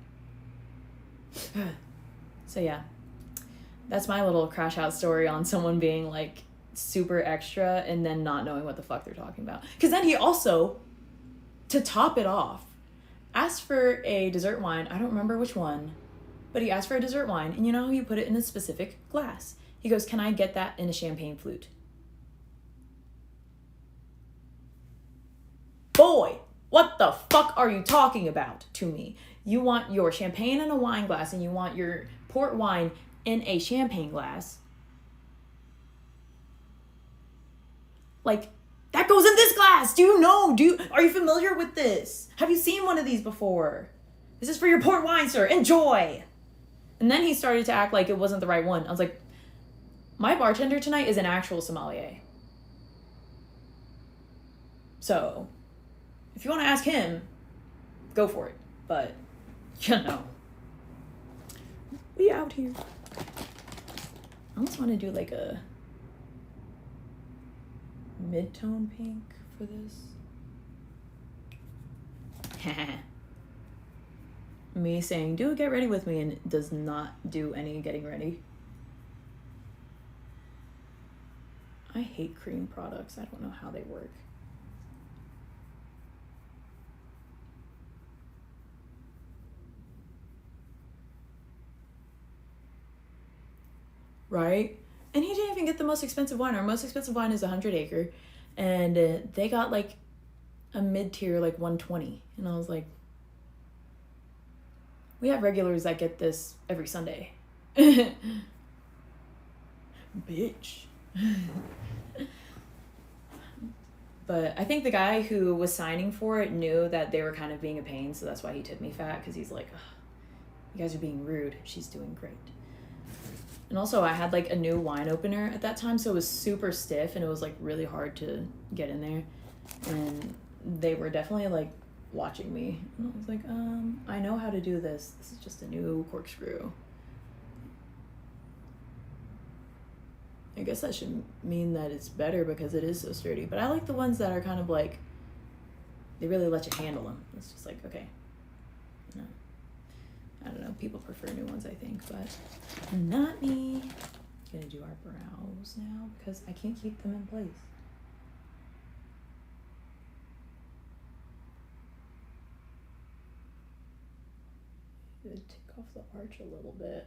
So yeah, that's my little crash out story on someone being like super extra and then not knowing what the fuck they're talking about. Because then he also, to top it off, asked for a dessert wine. I don't remember which one, but he asked for a dessert wine, and you know how you put it in a specific glass. He goes, can I get that in a champagne flute? Boy, what the fuck are you talking about to me? You want your champagne in a wine glass and you want your port wine in a champagne glass. Like, that goes in this glass. Do you know? Are you familiar with this? Have you seen one of these before? This is for your port wine, sir. Enjoy. And then he started to act like it wasn't the right one. I was like, my bartender tonight is an actual sommelier. So, if you want to ask him, go for it. But, you know, we out here. I almost want to do like a mid-tone pink for this. Me saying, do a get ready with me, and it does not do any getting ready. I hate cream products. I don't know how they work. Right? And he didn't even get the most expensive wine. Our most expensive wine is 100 Acre, and they got like a mid-tier, like 120. And I was like, we have regulars that get this every Sunday. Bitch. But I think the guy who was signing for it knew that they were kind of being a pain, so that's why he tipped me fat, because he's like, you guys are being rude. She's doing great. And also, I had like a new wine opener at that time, so it was super stiff, and it was like really hard to get in there. And they were definitely like watching me. And I was like, I know how to do this. This is just a new corkscrew. I guess that should mean that it's better because it is so sturdy. But I like the ones that are kind of like, they really let you handle them. It's just like, okay. No. I don't know. People prefer new ones, I think, but not me. I'm gonna do our brows now because I can't keep them in place. Take off the arch a little bit.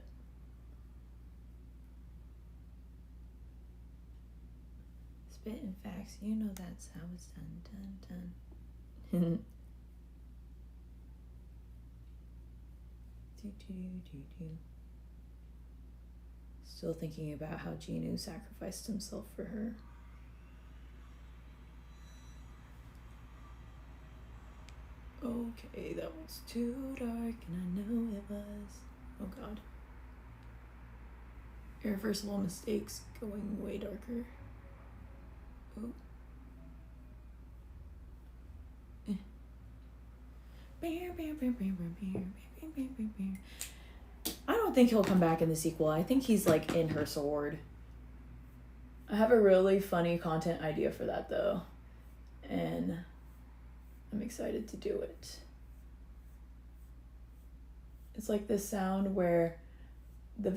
Spit and facts, you know that's how it's done. Still thinking about how Genu sacrificed himself for her. Okay, that was too dark, and I know it was. Oh god. Irreversible mistakes going way darker. Oh. I don't think he'll come back in the sequel. I think he's like in her sword. I have a really funny content idea for that though, and I'm excited to do it. It's like this sound where the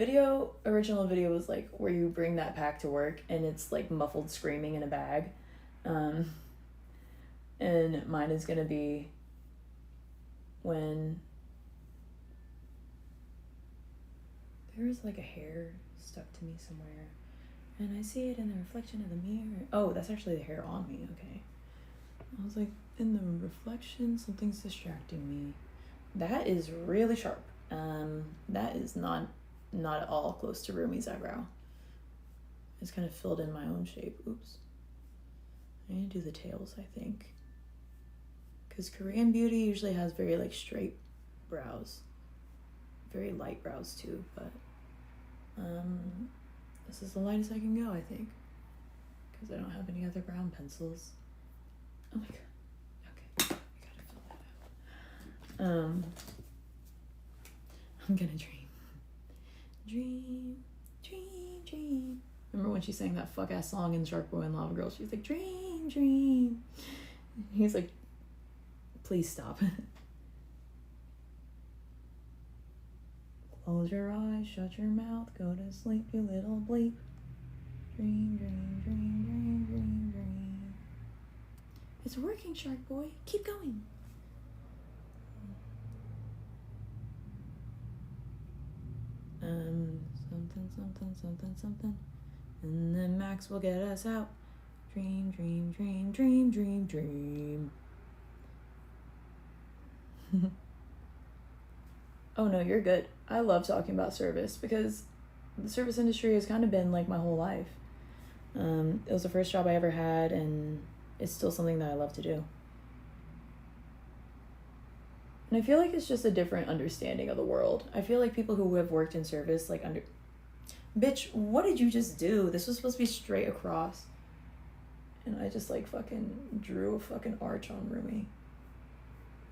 original video was like where you bring that pack to work and it's like muffled screaming in a bag. And mine is gonna be when there's like a hair stuck to me somewhere and I see it in the reflection of the mirror. Oh, that's actually the hair on me, okay. I was like, in the reflection, something's distracting me. That is really sharp. That is not at all close to Rumi's eyebrow. It's kind of filled in my own shape. Oops. I need to do the tails, I think. Because Korean beauty usually has very like straight brows. Very light brows too, but this is the lightest I can go, I think. Because I don't have any other brown pencils. Oh my god. Okay, I gotta fill that out. I'm gonna dream. Dream, dream, dream. Remember when she sang that fuck ass song in Shark Boy and Lava Girl? She was like, dream, dream. He's like, please stop. Close your eyes, shut your mouth, go to sleep, you little bleep. Dream, dream, dream, dream, dream, dream. It's working, Shark Boy. Keep going. Something. And then Max will get us out. Dream, dream, dream, dream, dream, dream. Oh no, you're good. I love talking about service because the service industry has kind of been like my whole life. It was the first job I ever had, and it's still something that I love to do. And I feel like it's just a different understanding of the world. I feel like people who have worked in service, like bitch, what did you just do? This was supposed to be straight across. And I just like fucking drew a fucking arch on Rumi.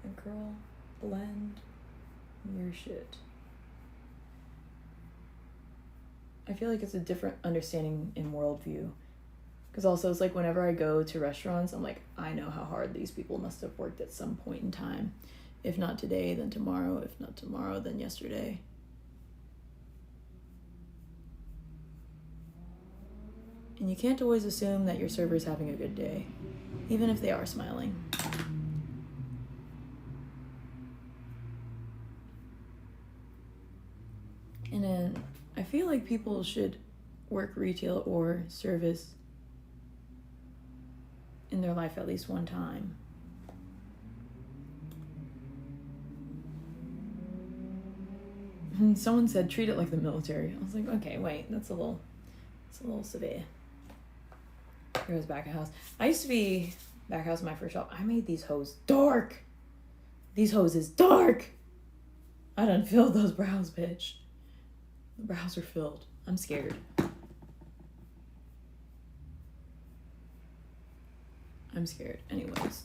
And girl, blend your shit. I feel like it's a different understanding in worldview. Because also it's like whenever I go to restaurants, I'm like, I know how hard these people must have worked at some point in time. If not today, then tomorrow. If not tomorrow, then yesterday. And you can't always assume that your server's having a good day, even if they are smiling. And then I feel like people should work retail or service in their life at least one time. Someone said treat it like the military. I was like, okay, wait, that's a little severe. Here goes back of house. I used to be back of house in my first job. I made these hoes dark. These hoes is dark. I done filled those brows, bitch. The brows are filled. I'm scared. I'm scared. Anyways,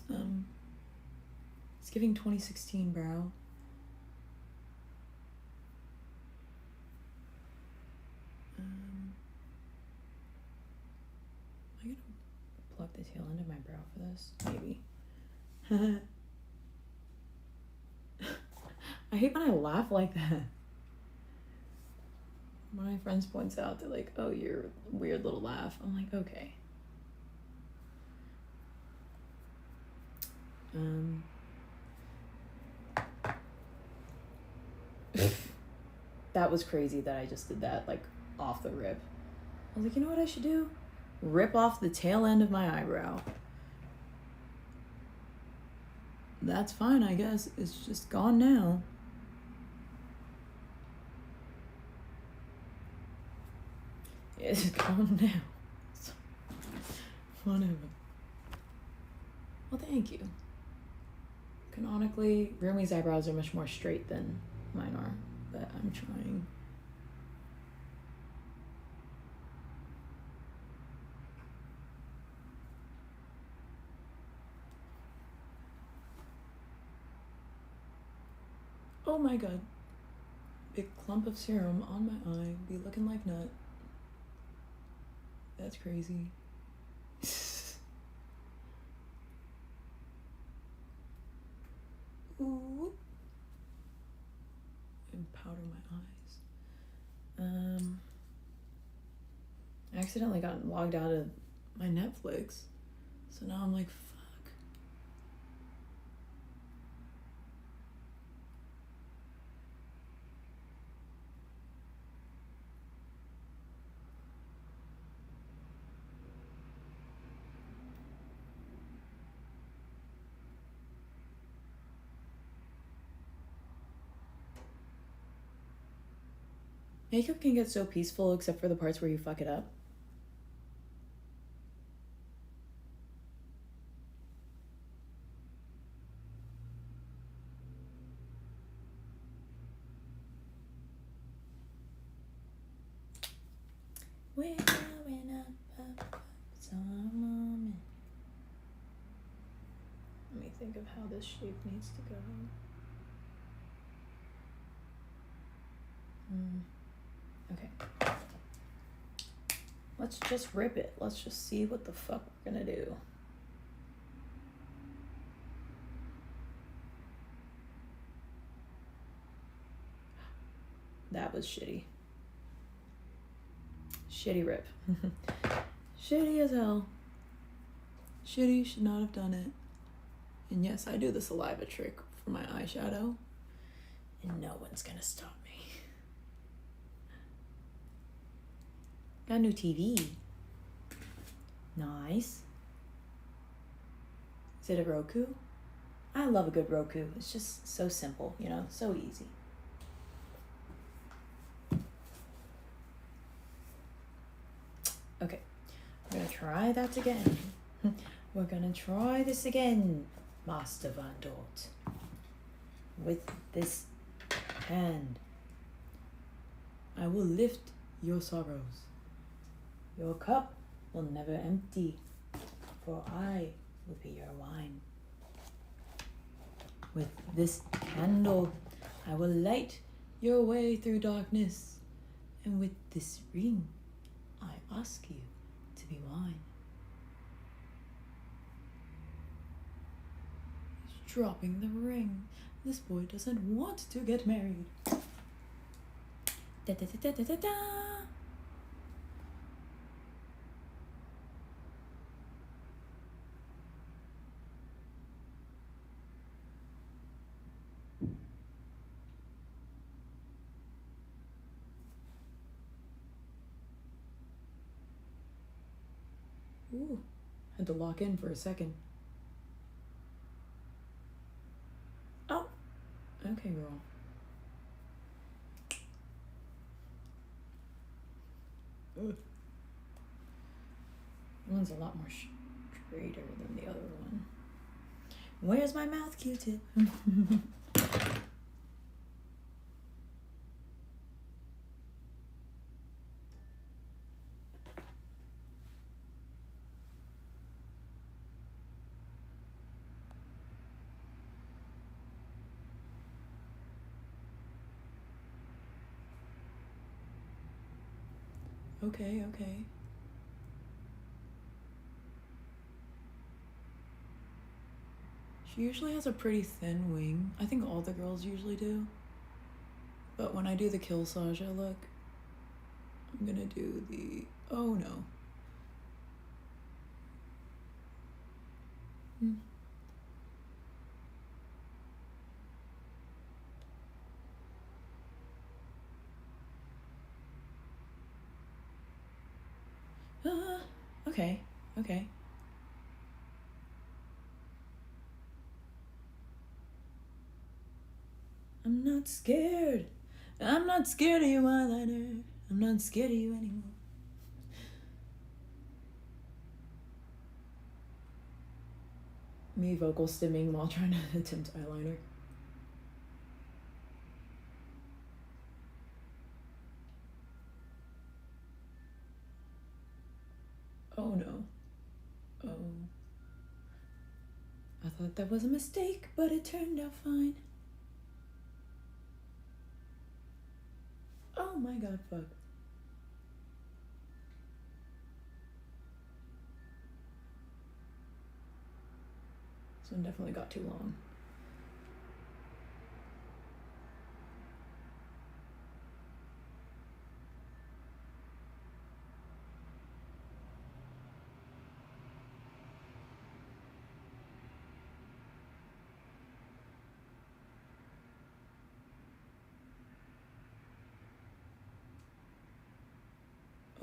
it's giving 2016 brow. Am I gonna pluck the tail end of my brow for this? Maybe. I hate when I laugh like that. One of my friends points out, they're like, oh, your weird little laugh. I'm like, okay. That was crazy that I just did that, like, off the rip. I was like, you know what I should do? Rip off the tail end of my eyebrow. That's fine, I guess. It's just gone now. It's gone now. So, whatever. Well, thank you. Canonically, Rumi's eyebrows are much more straight than mine are, but I'm trying. Oh my god. Big clump of serum on my eye, be looking like nut. That's crazy. Ooh. And powder my eyes. I accidentally got logged out of my Netflix. So now I'm like, fuck. Makeup can get so peaceful except for the parts where you fuck it up. We're going up some moment. Let me think of how this shape needs to go. Okay. Let's just rip it. Let's just see what the fuck we're gonna do. That was shitty. Shitty rip. Shitty as hell. Shitty, should not have done it. And yes, I do the saliva trick for my eyeshadow. And no one's gonna stop me. Got a new TV. Nice. Is it a Roku? I love a good Roku. It's just so simple, you know, so easy. Okay, we're gonna try that again. We're gonna try this again, Master Van Dort. With this hand, I will lift your sorrows. Your cup will never empty, for I will be your wine. With this candle, I will light your way through darkness, and with this ring, I ask you to be mine. He's dropping the ring. This boy doesn't want to get married. Da da da da da da da. Ooh, had to lock in for a second. Oh, okay, girl. Ugh. One's a lot more straighter than the other one. Where's my mouth Q-tip? Okay, okay. She usually has a pretty thin wing. I think all the girls usually do. But when I do the Kill Saja look, I'm gonna do the... Oh no. Okay, okay. I'm not scared. I'm not scared of you, eyeliner. I'm not scared of you anymore. Me vocal stimming while trying to attempt eyeliner. Oh no. Oh. I thought that was a mistake, but it turned out fine. Oh my god, fuck. This one definitely got too long.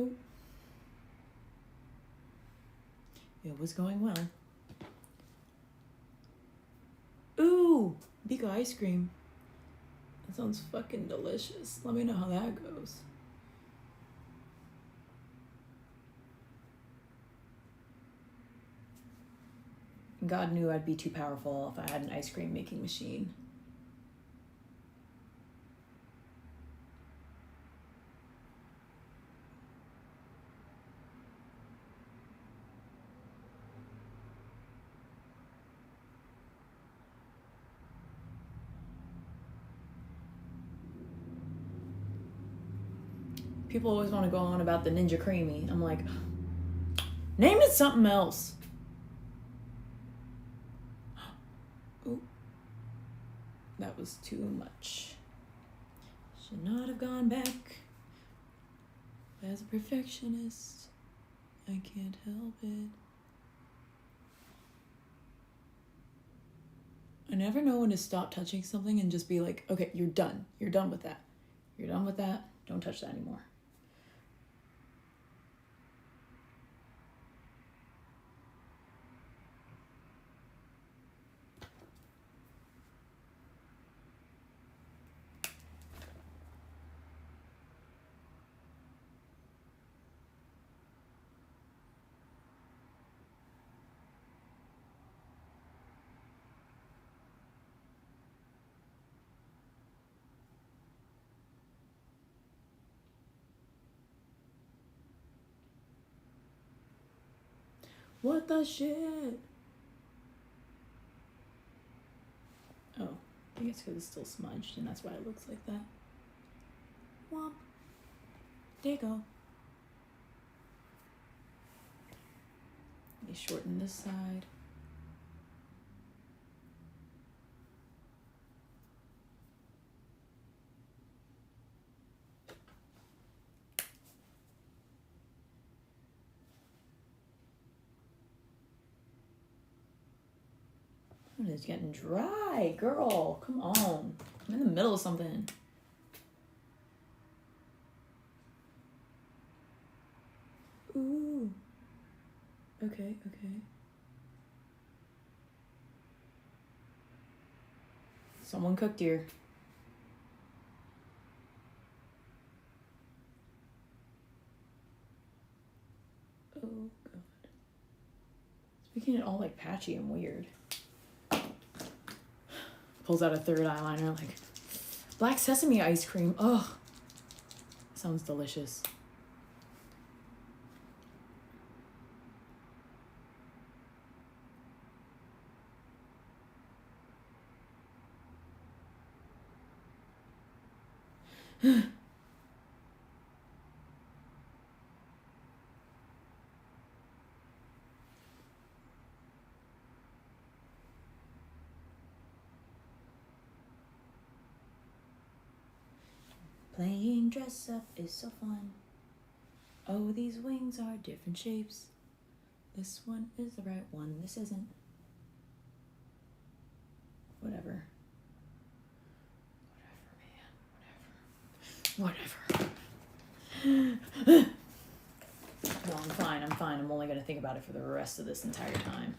Oh. It was going well. Ooh, Bika ice cream. That sounds fucking delicious. Let me know how that goes. God knew I'd be too powerful if I had an ice cream making machine. People always want to go on about the Ninja Creamy. I'm like, name it something else. Ooh, that was too much. Should not have gone back. As a perfectionist, I can't help it. I never know when to stop touching something and just be like, okay, you're done. You're done with that. You're done with that. Don't touch that anymore. What the shit? Oh, I guess because it's still smudged and that's why it looks like that. Womp. There you go. Let me shorten this side. It is getting dry, girl. Come on. I'm in the middle of something. Ooh. Okay, okay. Someone cooked here. Oh, God. It's making it all, like, patchy and weird. Pulls out a third eyeliner, like, black sesame ice cream. Ugh. Sounds delicious. Playing dress up is so fun. Oh, these wings are different shapes. This one is the right one. This isn't. Whatever. Whatever, man. Whatever. No, I'm fine. I'm fine. I'm only going to think about it for the rest of this entire time.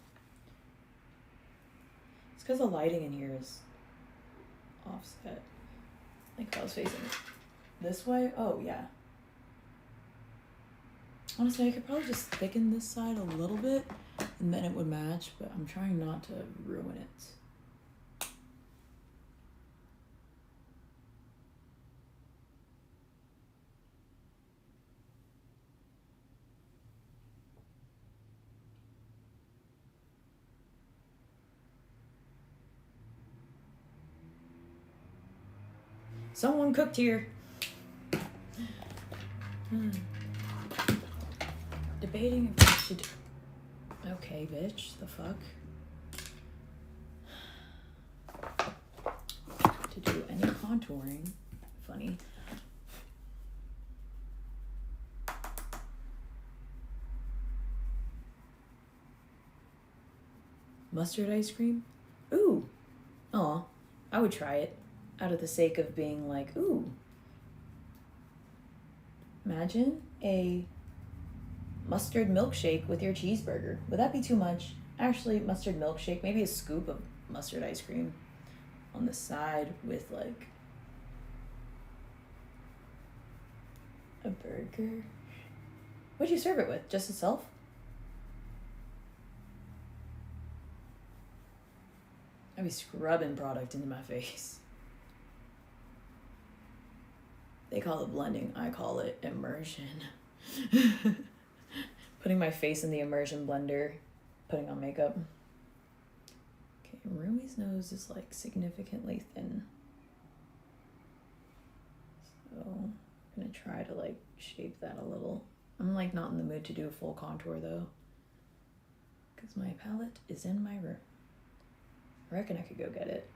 It's because the lighting in here is offset. Like if I was facing this way. Oh, yeah. Honestly, I could probably just thicken this side a little bit and then it would match, but I'm trying not to ruin it. Someone cooked here. Debating if I should... Okay, bitch. The fuck? To do any contouring. Funny. Mustard ice cream? Ooh. Aw. I would try it. Out of the sake of being like, ooh. Imagine a mustard milkshake with your cheeseburger. Would that be too much? Actually, mustard milkshake, maybe a scoop of mustard ice cream on the side with like a burger. What'd you serve it with? Just itself? I'd be scrubbing product into my face. They call it blending. I call it immersion. Putting my face in the immersion blender, putting on makeup. Okay, Rumi's nose is like significantly thin. So I'm gonna try to like shape that a little. I'm like not in the mood to do a full contour though, because my palette is in my room. I reckon I could go get it.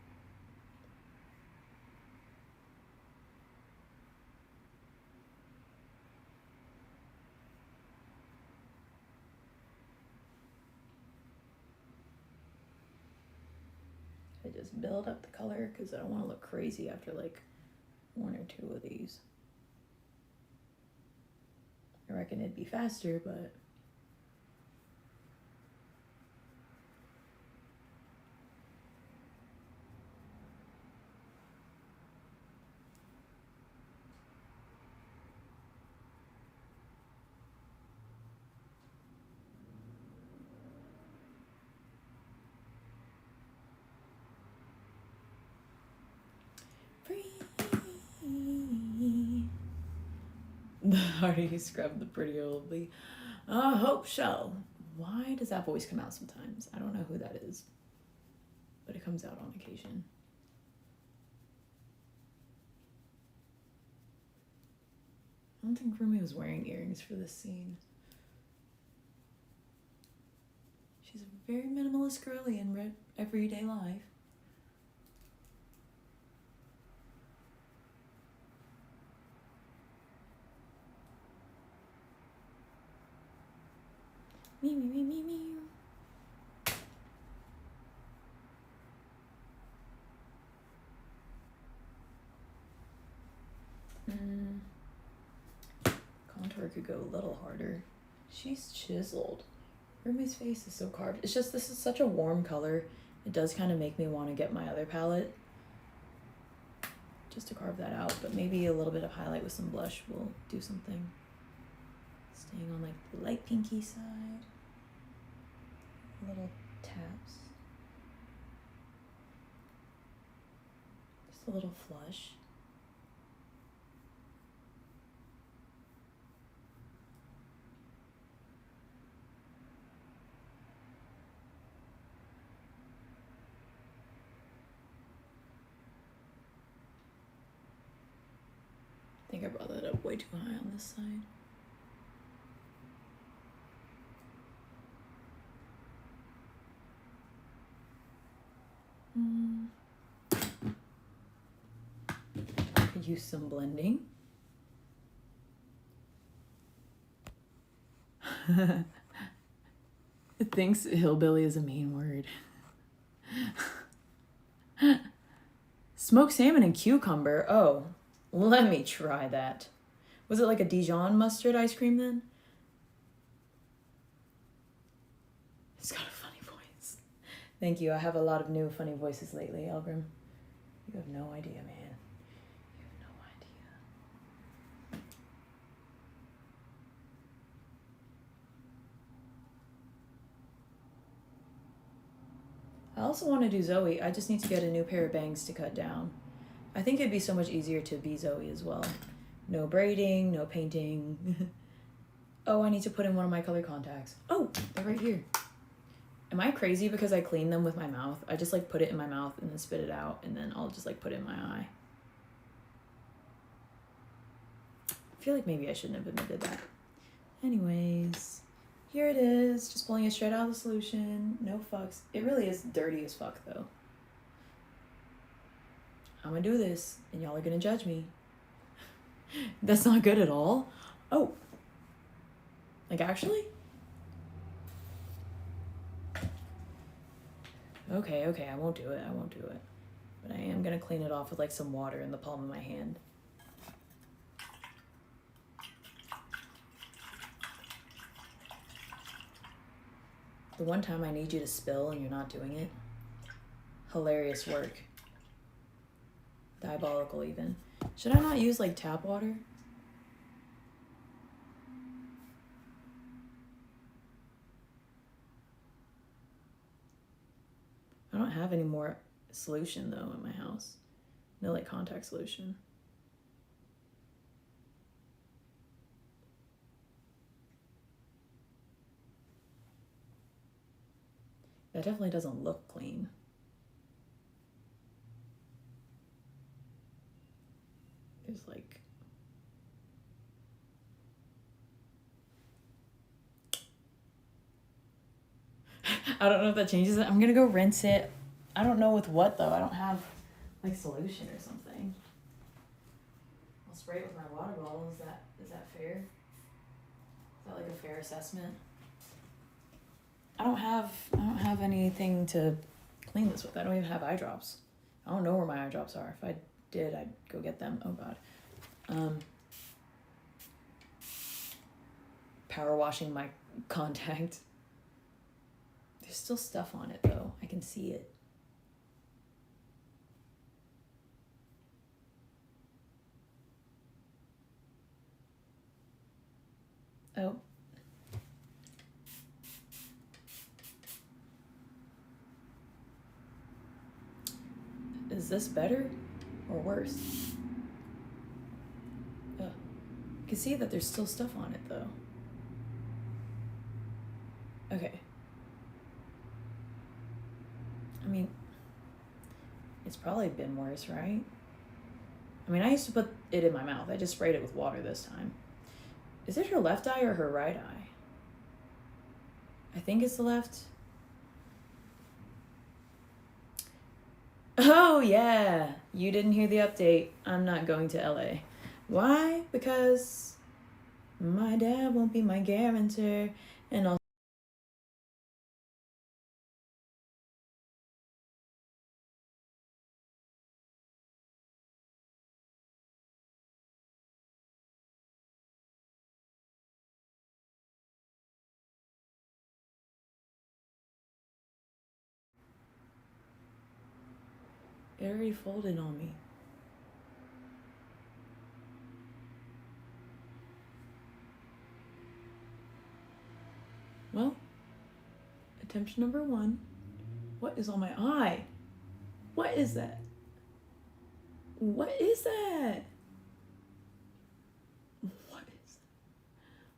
I just build up the color because I don't want to look crazy after like one or two of these. I reckon it'd be faster, but how do you scrub the pretty old bee? I hope so. Why does that voice come out sometimes? I don't know who that is, but it comes out on occasion. I don't think Rumi was wearing earrings for this scene. She's a very minimalist girly in everyday life. Me, me, me, me, me. Contour could go a little harder. She's chiseled. Rumi's face is so carved. It's just, this is such a warm color. It does kind of make me want to get my other palette just to carve that out, but maybe a little bit of highlight with some blush will do something. Staying on like the light pinky side. Little taps. Just a little flush. I think I brought that up way too high on this side. Could use some blending. It thinks hillbilly is a mean word. Smoked salmon and cucumber. Oh, let me try that. Was it like a Dijon mustard ice cream then? It's got a funny voice. Thank you. I have a lot of new funny voices lately, Elgrim. You have no idea, man. You have no idea. also want to do Zoe. I just need to get a new pair of bangs to cut down. I think it'd be so much easier to be Zoe as well. No braiding, no painting. Oh, I need to put in one of my color contacts. Oh, they're right here. Am I crazy because I clean them with my mouth? I just like put it in my mouth and then spit it out, and then I'll just like put it in my eye. I feel like maybe I shouldn't have admitted that. Anyways, here it is. Just pulling it straight out of the solution. No fucks. It really is dirty as fuck though. I'm gonna do this and y'all are gonna judge me. That's not good at all. Oh. Like actually? Okay, I won't do it. But I am gonna clean it off with like some water in the palm of my hand. The one time I need you to spill and you're not doing it. Hilarious work. Diabolical even. Should I not use like tap water? I don't have any more solution though in my house. No like contact solution. That definitely doesn't look clean. There's like... I don't know if that changes it. I'm gonna go rinse it. I don't know with what though. I don't have like solution or something. I'll spray it with my water bottle. Is that fair? Is that like a fair assessment? I don't have anything to clean this with. I don't even have eye drops. I don't know where my eye drops are. If I did, I'd go get them. Oh god. Power washing my contact. There's still stuff on it though. I can see it. Oh. Is this better or worse? You can see that there's still stuff on it though. Okay. I mean, it's probably been worse, right? I mean, I used to put it in my mouth. I just sprayed it with water this time. Is it her left eye or her right eye? I think it's the left. Oh, yeah. You didn't hear the update. I'm not going to LA. Why? Because my dad won't be my guarantor. And also, it already folded on me. Well, attempt number 1. What is on my eye? What is that? What is that? What is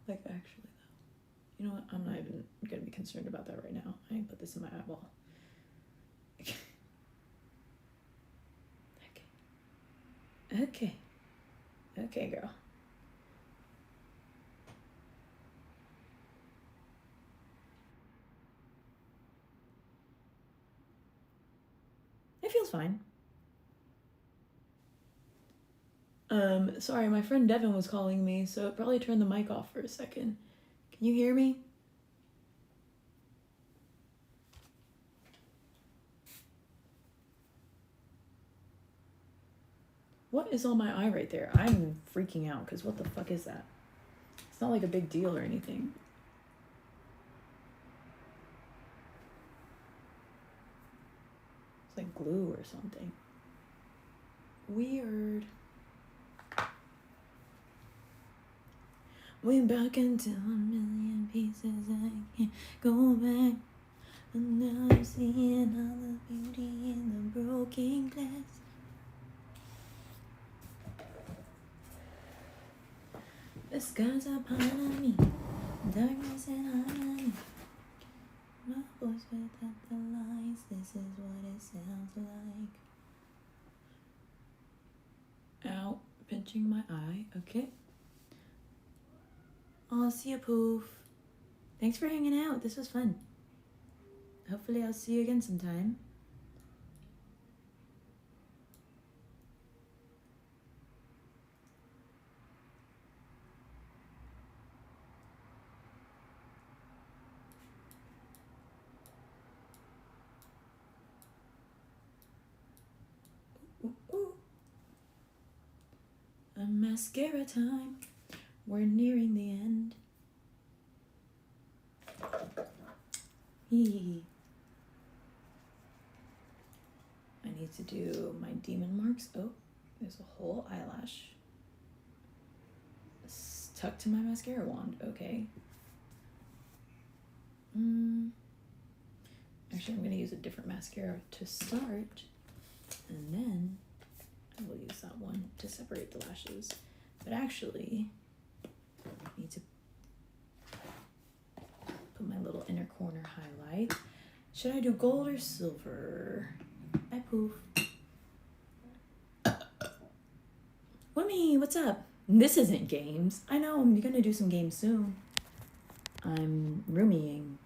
that? Like, actually, though. You know what? I'm not even going to be concerned about that right now. I ain't put this in my eyeball. Okay, girl. It feels fine. Sorry, my friend Devin was calling me, so it probably turned the mic off for a second. Can you hear me? What is on my eye right there? I'm freaking out because what the fuck is that? It's not like a big deal or anything. It's like glue or something. Weird. We're back into a million pieces. I can't go back. And now I'm seeing all the beauty in the broken glass. The skies upon me, darkness and harmony. My voice without the lines, this is what it sounds like. Ow, pinching my eye, okay. Oh, see ya, Poof. Thanks for hanging out, this was fun. Hopefully I'll see you again sometime. Ooh. A mascara time. We're nearing the end. Hee. I need to do my demon marks. Oh, there's a whole eyelash stuck to my mascara wand. Okay. Actually, I'm going to use a different mascara to start, and then I will use that one to separate the lashes. But actually, I need to put my little inner corner highlight. Should I do gold or silver? Bye, Poof. Wimmy, what's up? This isn't games. I know, I'm going to do some games soon. I'm ruminating.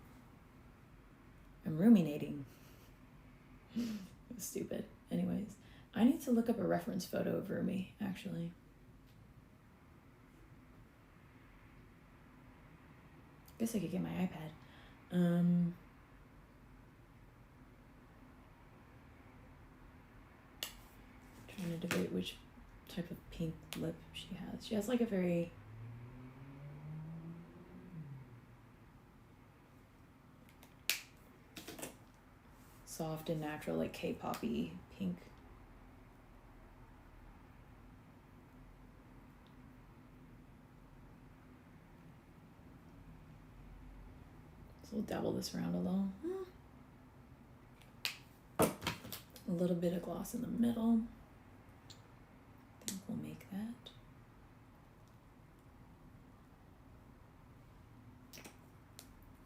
Stupid. Anyways, I need to look up a reference photo of Rumi, actually. Guess I could get my iPad. Trying to debate which type of pink lip she has. She has like a very soft and natural, like K-poppy pink. So we'll dabble this around a little. A little bit of gloss in the middle. I think we'll make that.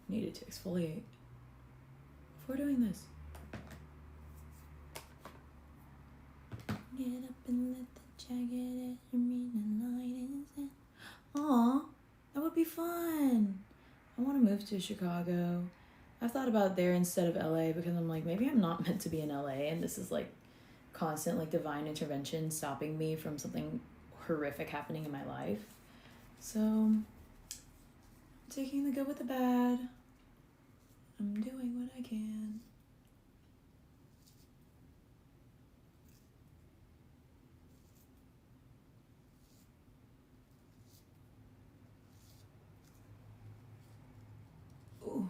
Needed to exfoliate before doing this. Get up and let the jagged edge mean the light is in. Aw, that would be fun. I want to move to Chicago. I've thought about there instead of LA because I'm like, maybe I'm not meant to be in LA and this is like constant like divine intervention stopping me from something horrific happening in my life. So I'm taking the good with the bad. I'm doing what I can. Ooh.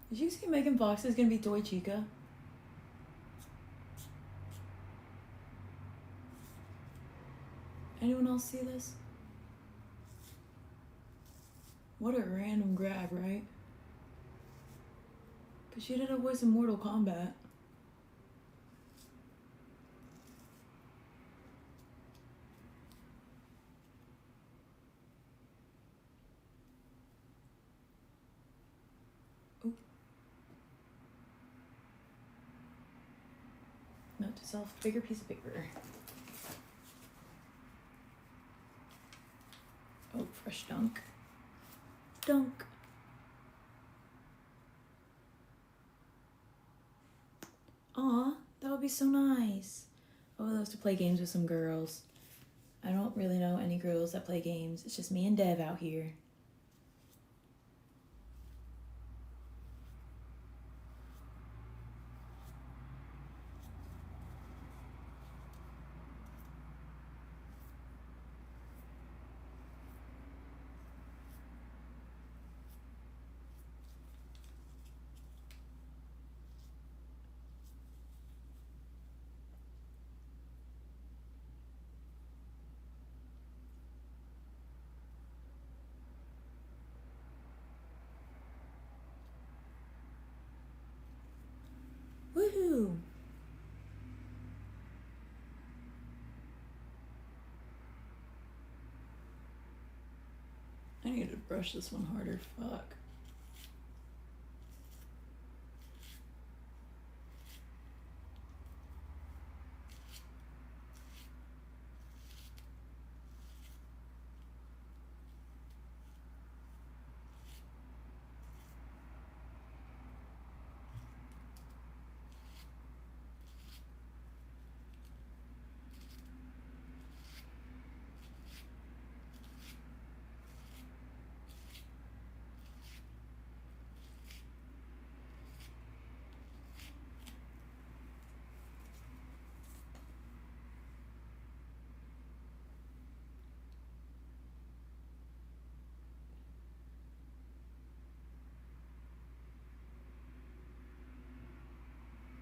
Did you see Megan Fox is gonna be Toy Chica? Anyone else see this? What a random grab, right? Because she did a voice in Mortal Kombat. Ooh. Note to self, bigger piece of paper. Oh, fresh dunk. Dunk. Aw, that would be so nice. I would love to play games with some girls. I don't really know any girls that play games. It's just me and Dev out here. I need to brush this one harder. Fuck.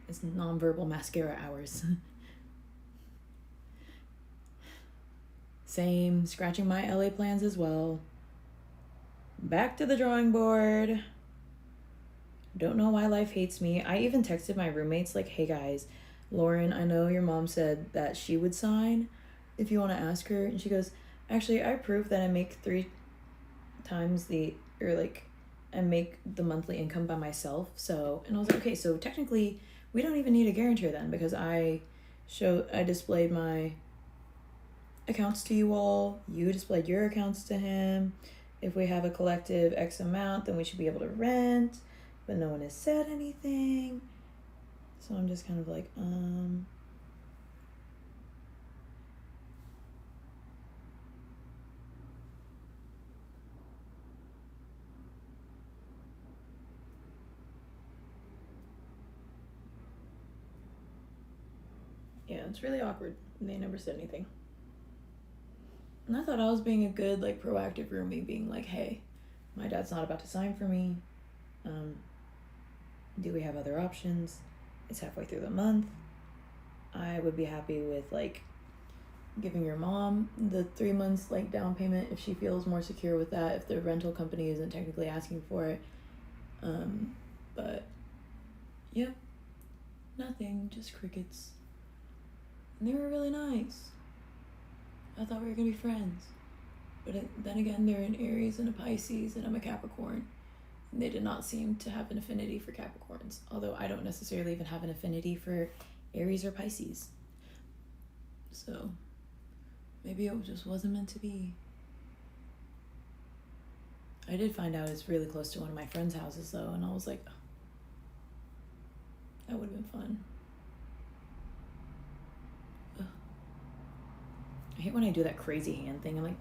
It's nonverbal mascara hours. Same, scratching my LA plans as well. Back to the drawing board. Don't know why life hates me. I even texted my roommates like, hey guys, Lauren, I know your mom said that she would sign if you want to ask her. And she goes, actually, I proved that I make 3 times I make the monthly income by myself. So, and I was like, okay, so technically we don't even need a guarantor then, because I displayed my accounts to you all. You displayed your accounts to him. If we have a collective X amount, then we should be able to rent, but no one has said anything. So I'm just kind of like, yeah, it's really awkward. They never said anything. And I thought I was being a good, like, proactive roomie, being like, hey, my dad's not about to sign for me. Do we have other options? It's halfway through the month. I would be happy with, like, giving your mom the 3 months, like, down payment if she feels more secure with that, if the rental company isn't technically asking for it. But, yep, nothing, just crickets. And they were really nice. I thought we were gonna be friends. But then again, they're an Aries and a Pisces, and I'm a Capricorn. And they did not seem to have an affinity for Capricorns. Although I don't necessarily even have an affinity for Aries or Pisces. So, maybe it just wasn't meant to be. I did find out it's really close to one of my friends' houses, though, and I was like, oh, that would have been fun. Ugh. I hate when I do that crazy hand thing. I'm like,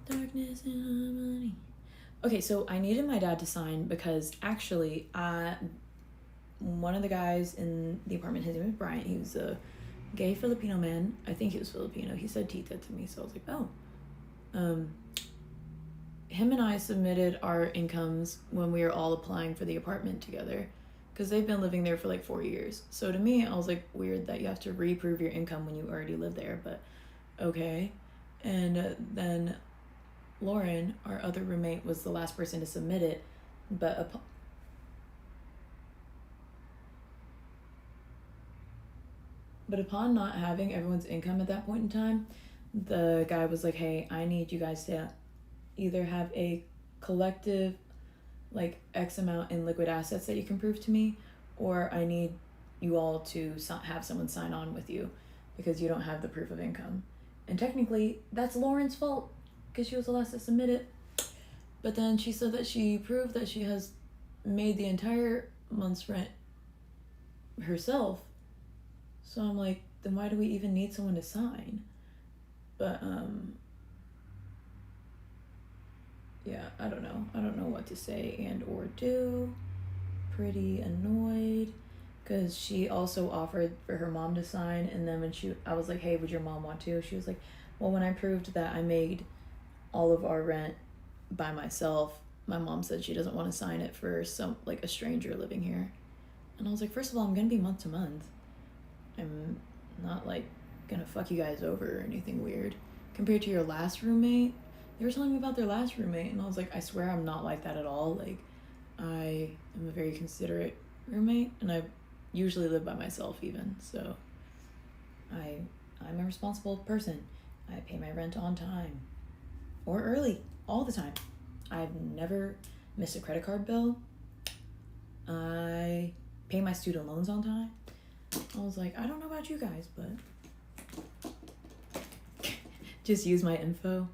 Darkness and harmony. Okay, so I needed my dad to sign because actually, one of the guys in the apartment, his name was Brian. He was a gay Filipino man. I think he was Filipino. He said tita to me, so I was like, oh. Him and I submitted our incomes when we were all applying for the apartment together, because they've been living there for like 4 years. So to me, I was like, weird that you have to reprove your income when you already live there, but okay. And then Lauren, our other roommate, was the last person to submit it, but upon not having everyone's income at that point in time, the guy was like, hey, I need you guys to either have a collective, like, X amount in liquid assets that you can prove to me, or I need you all to have someone sign on with you because you don't have the proof of income. And technically, that's Lauren's fault because she was the last to submit it. But then she said that she proved that she has made the entire month's rent herself. So I'm like, then why do we even need someone to sign? But, yeah, I don't know. I don't know what to say and or do. Pretty annoyed because she also offered for her mom to sign, and then when I was like, hey, would your mom want to? She was like, well, when I proved that I made all of our rent by myself, my mom said she doesn't want to sign it for a stranger living here. And I was like, first of all, I'm gonna be month to month. I'm not like gonna fuck you guys over or anything weird. Compared to your last roommate, they were telling me about their last roommate, and I was like, I swear I'm not like that at all. Like, I am a very considerate roommate, and I usually live by myself even, so I'm a responsible person. I pay my rent on time or early all the time. I've never missed a credit card bill. I pay my student loans on time. I was like, I don't know about you guys, but just use my info.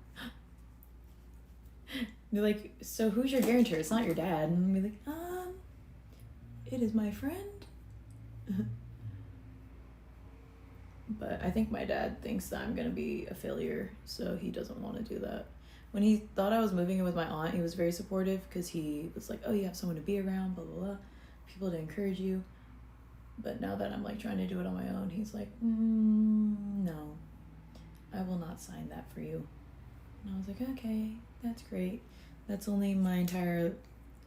They're like, so who's your guarantor? It's not your dad. And I'm like, it is my friend. But I think my dad thinks that I'm gonna be a failure, so he doesn't want to do that. When he thought I was moving in with my aunt, he was very supportive because he was like, oh, you have someone to be around, blah, blah, blah. People to encourage you. But now that I'm like trying to do it on my own, he's like, no, I will not sign that for you. And I was like, okay, that's great. That's only my entire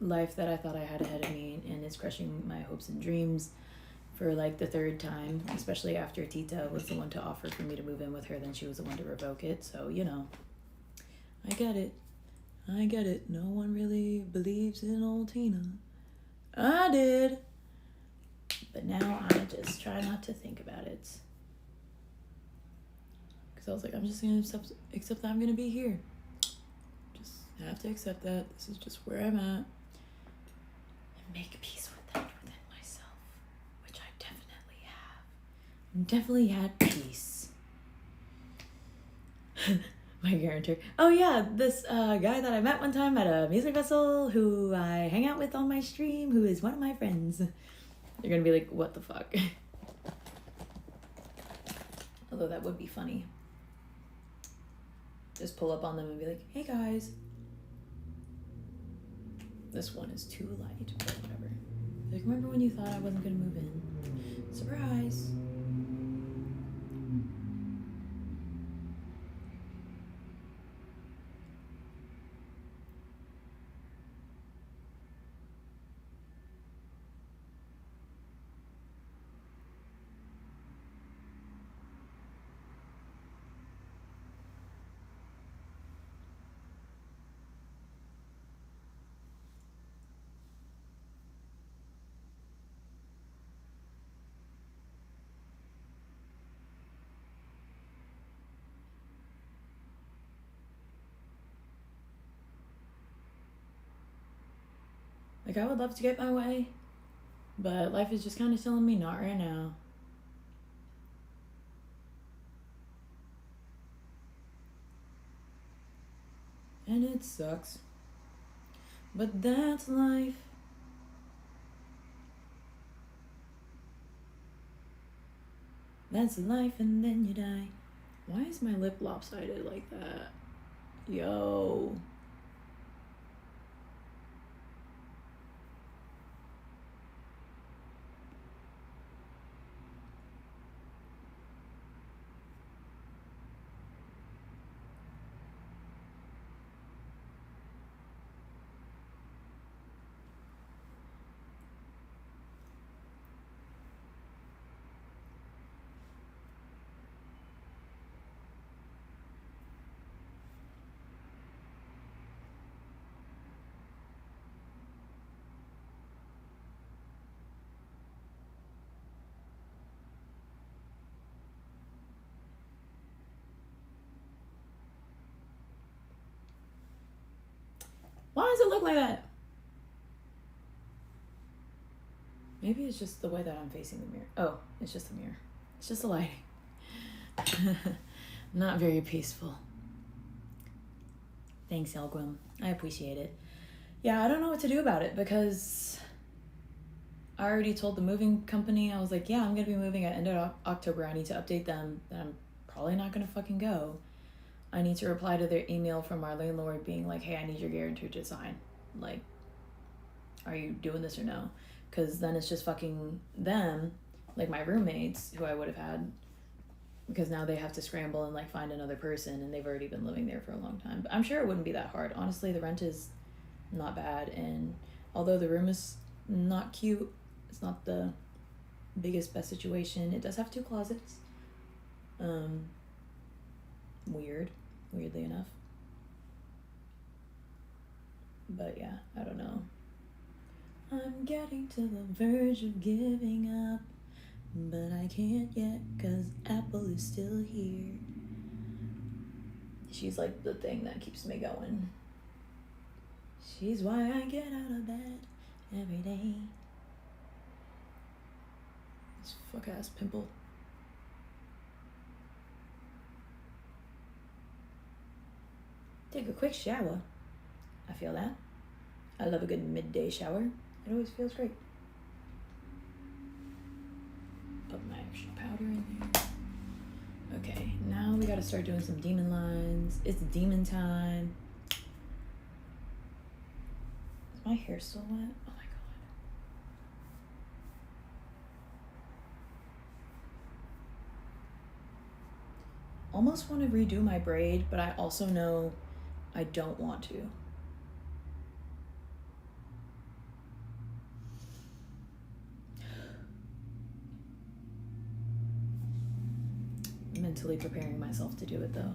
life that I thought I had ahead of me, and it's crushing my hopes and dreams for like the third time, especially after Tita was the one to offer for me to move in with her, then she was the one to revoke it. So, you know, I get it. No one really believes in old Tina. I did. But now I just try not to think about it. Because I was like, I'm just going to accept that I'm going to be here. Just have to accept that. This is just where I'm at. And make peace with that within myself. Which I definitely have. I'm definitely at peace. My guarantor. Oh yeah, this guy that I met one time at a music festival who I hang out with on my stream, who is one of my friends. They're gonna be like, what the fuck? Although that would be funny. Just pull up on them and be like, hey guys. This one is too light, but whatever. Like, remember when you thought I wasn't gonna move in? Surprise. Like, I would love to get my way, but life is just kind of telling me not right now. And it sucks. But that's life. That's life, and then you die. Why is my lip lopsided like that? Yo. Why does it look like that? Maybe it's just the way that I'm facing the mirror. Oh, it's just the mirror. It's just the lighting. Not very peaceful. Thanks, Elgrim. I appreciate it. Yeah, I don't know what to do about it because I already told the moving company, I was like, yeah, I'm going to be moving at end of October. I need to update them that I'm probably not going to fucking go. I need to reply to their email from our landlord being like, hey, I need your guarantor to sign. Like, are you doing this or no? Because then it's just fucking them, like my roommates who I would have had, because now they have to scramble and like find another person, and they've already been living there for a long time. But I'm sure it wouldn't be that hard. Honestly, the rent is not bad, and although the room is not cute, it's not the biggest, best situation. It does have 2 closets. Weirdly enough. But yeah, I don't know. I'm getting to the verge of giving up, but I can't yet, 'cause Apple is still here. She's like the thing that keeps me going. She's why I get out of bed every day. This fuck ass pimple. Take a quick shower. I feel that. I love a good midday shower. It always feels great. Put my extra powder in there. Okay, now we gotta start doing some demon lines. It's demon time. Is my hair still wet? Oh my god. Almost want to redo my braid, but I also know I don't want to. Mentally preparing myself to do it though.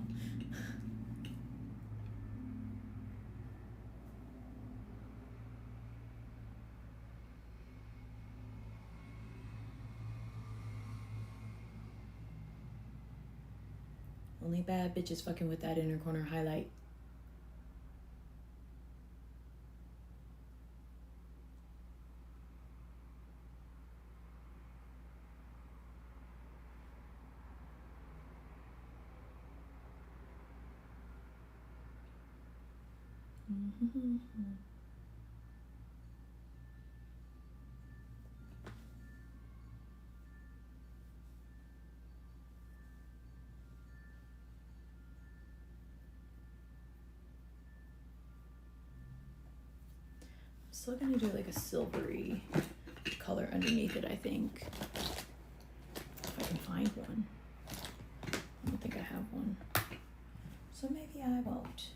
Only bad bitches fucking with that inner corner highlight. Mm-hmm. Still gonna do like a silvery color underneath it, I think. If I can find one. I don't think I have one. So maybe I won't.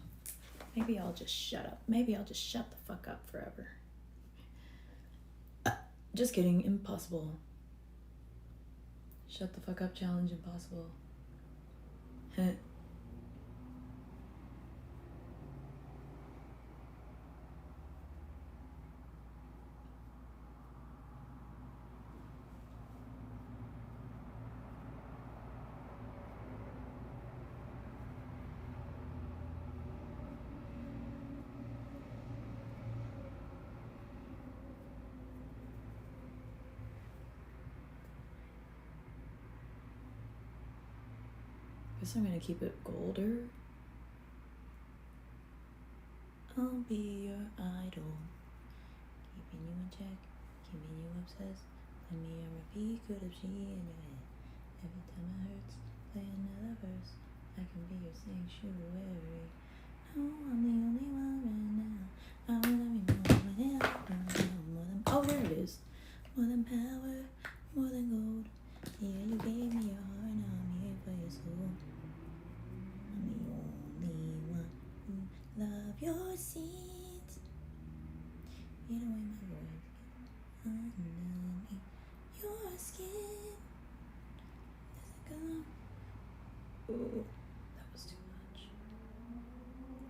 Maybe I'll just shut up. Maybe I'll just shut the fuck up forever. Just kidding, impossible. Shut the fuck up challenge, impossible. Guess I'm gonna keep it golder. I'll be your idol, keeping you in check, keeping you obsessed. Let me repeat, could have she in your head. Every time it hurts, play another verse. I can be your sanctuary. No, I'm the only one right now. I wanna be more than oh, there it is. More than power, more than gold. Yeah, you gave me your heart, now I'm here for your soul. I'm the only one who love your sins. You know my words underneath your skin. Ooh, that was too much.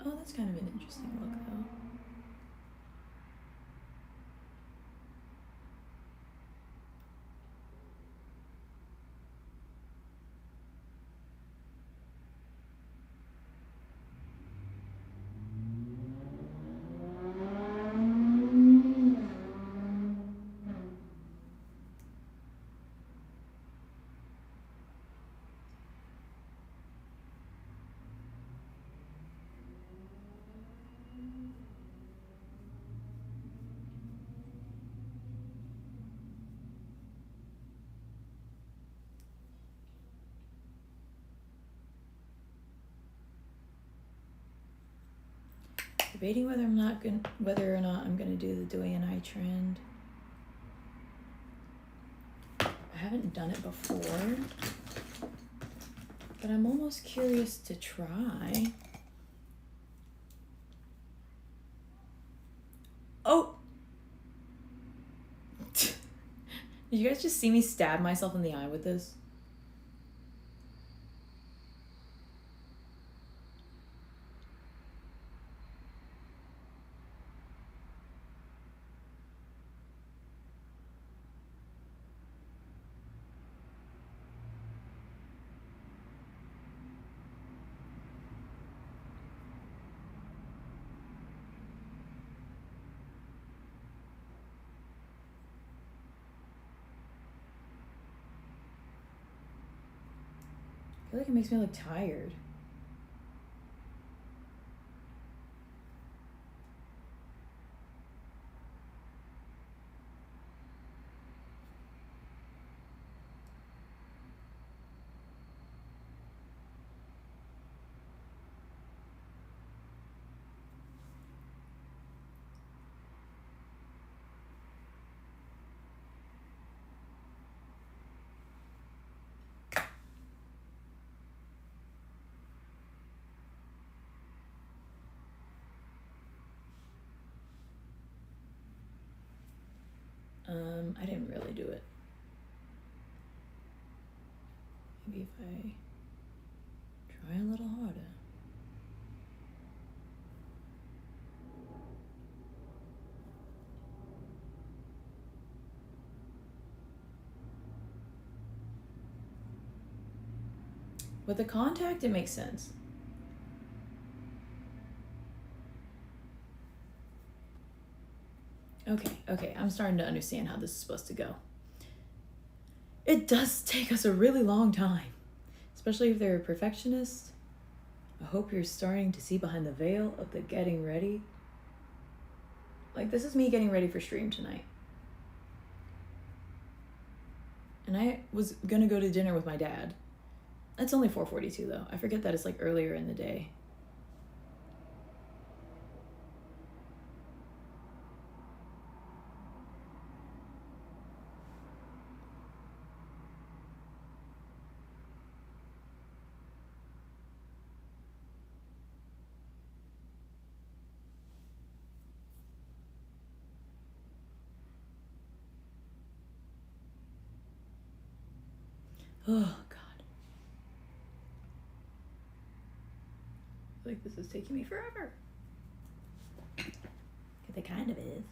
Oh, that's kind of an interesting look though. Debating whether or not I'm gonna do the Doi and I trend. I haven't done it before, but I'm almost curious to try. Oh! Did you guys just see me stab myself in the eye with this? I feel like it makes me look tired. I didn't really do it. Maybe if I try a little harder. With the contact, it makes sense. Okay, I'm starting to understand how this is supposed to go. It does take us a really long time, especially if they're a perfectionist. I hope you're starting to see behind the veil of the getting ready. Like, this is me getting ready for stream tonight. And I was gonna go to dinner with my dad. It's only 4:42 though. I forget that it's like earlier in the day. Oh, God. Like, this is taking me forever. It kind of is.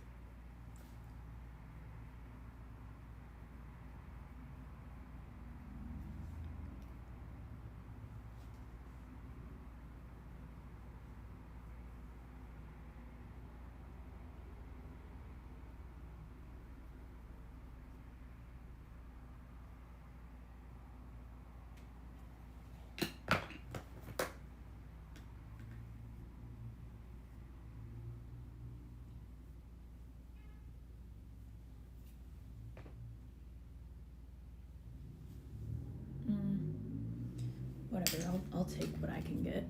Whatever, I'll take what I can get.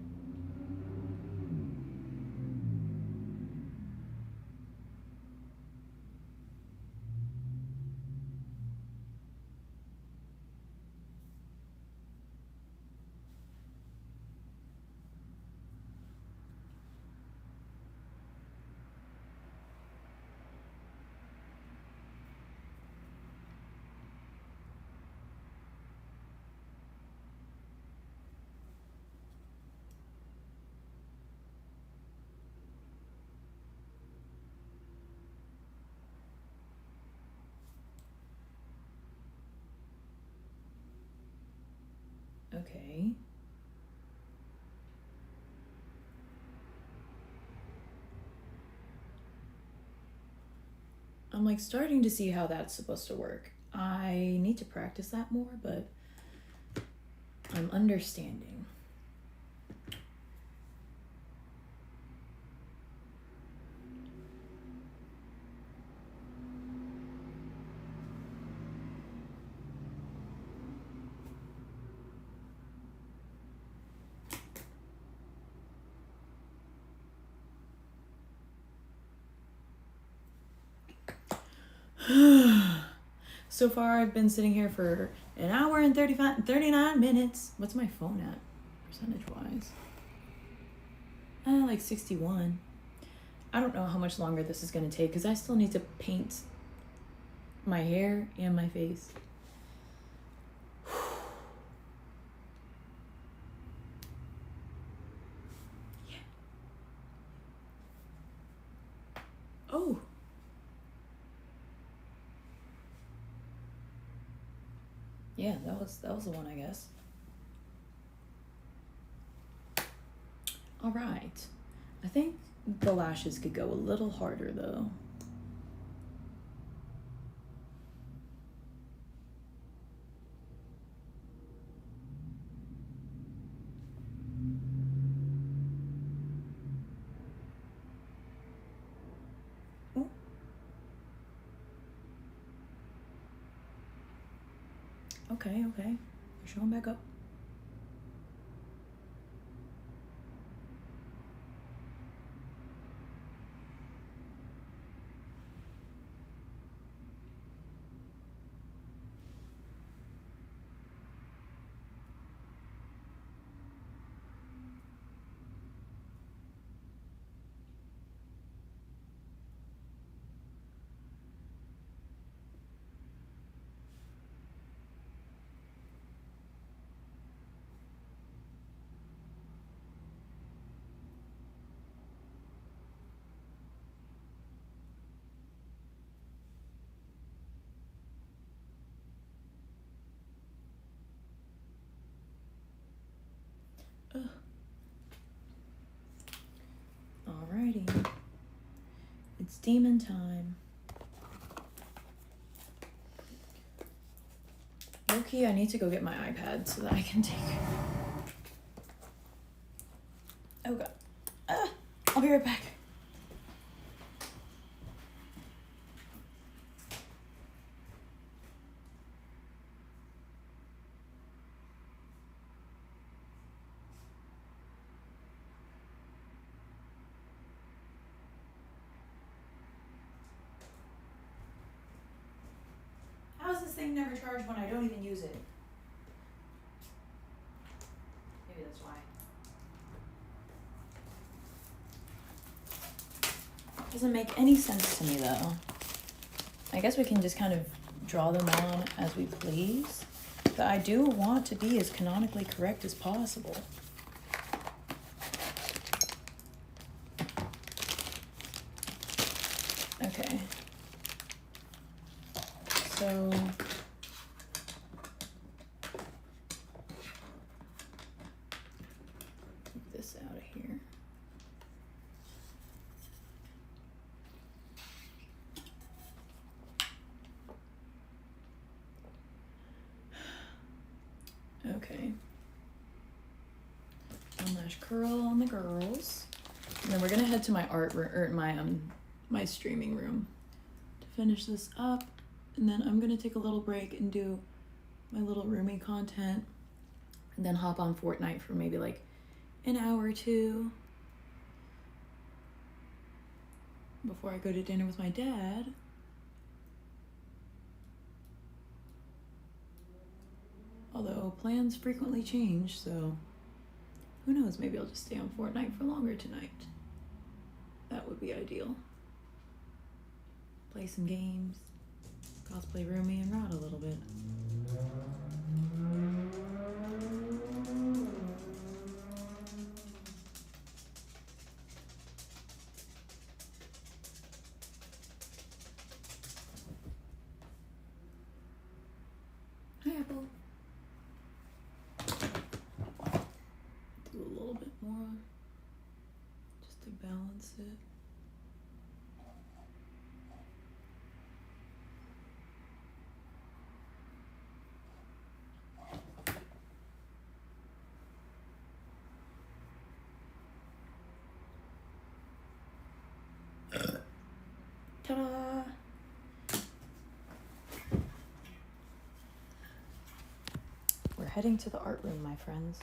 Okay. I'm like starting to see how that's supposed to work. I need to practice that more, but I'm understanding. So far, I've been sitting here for an hour and 39 minutes. What's my phone at, percentage-wise? Like 61. I don't know how much longer this is going to take, because I still need to paint my hair and my face. Yeah. Oh. Yeah, that was the one, I guess. All right. I think the lashes could go a little harder, though. Okay. You're showing back up. Ugh. Alrighty. It's demon time. Okay, I need to go get my iPad so that I can take... Oh god. I'll be right back. How's this thing never charged when I don't even use it? Maybe that's why. Doesn't make any sense to me though. I guess we can just kind of draw them on as we please. But I do want to be as canonically correct as possible. Okay. So keep this out of here. Okay. One lash curl on the girls. And then we're gonna head to my art room, or my streaming room to finish this up. And then I'm gonna take a little break and do my little rumi content, and then hop on Fortnite for maybe like an hour or two before I go to dinner with my dad. Although plans frequently change, so who knows, maybe I'll just stay on Fortnite for longer tonight. That would be ideal. Play some games, cosplay Rumi, and rot a little bit. Hi, Apple. Do a little bit more just to balance it. Ta-da! We're heading to the art room, my friends.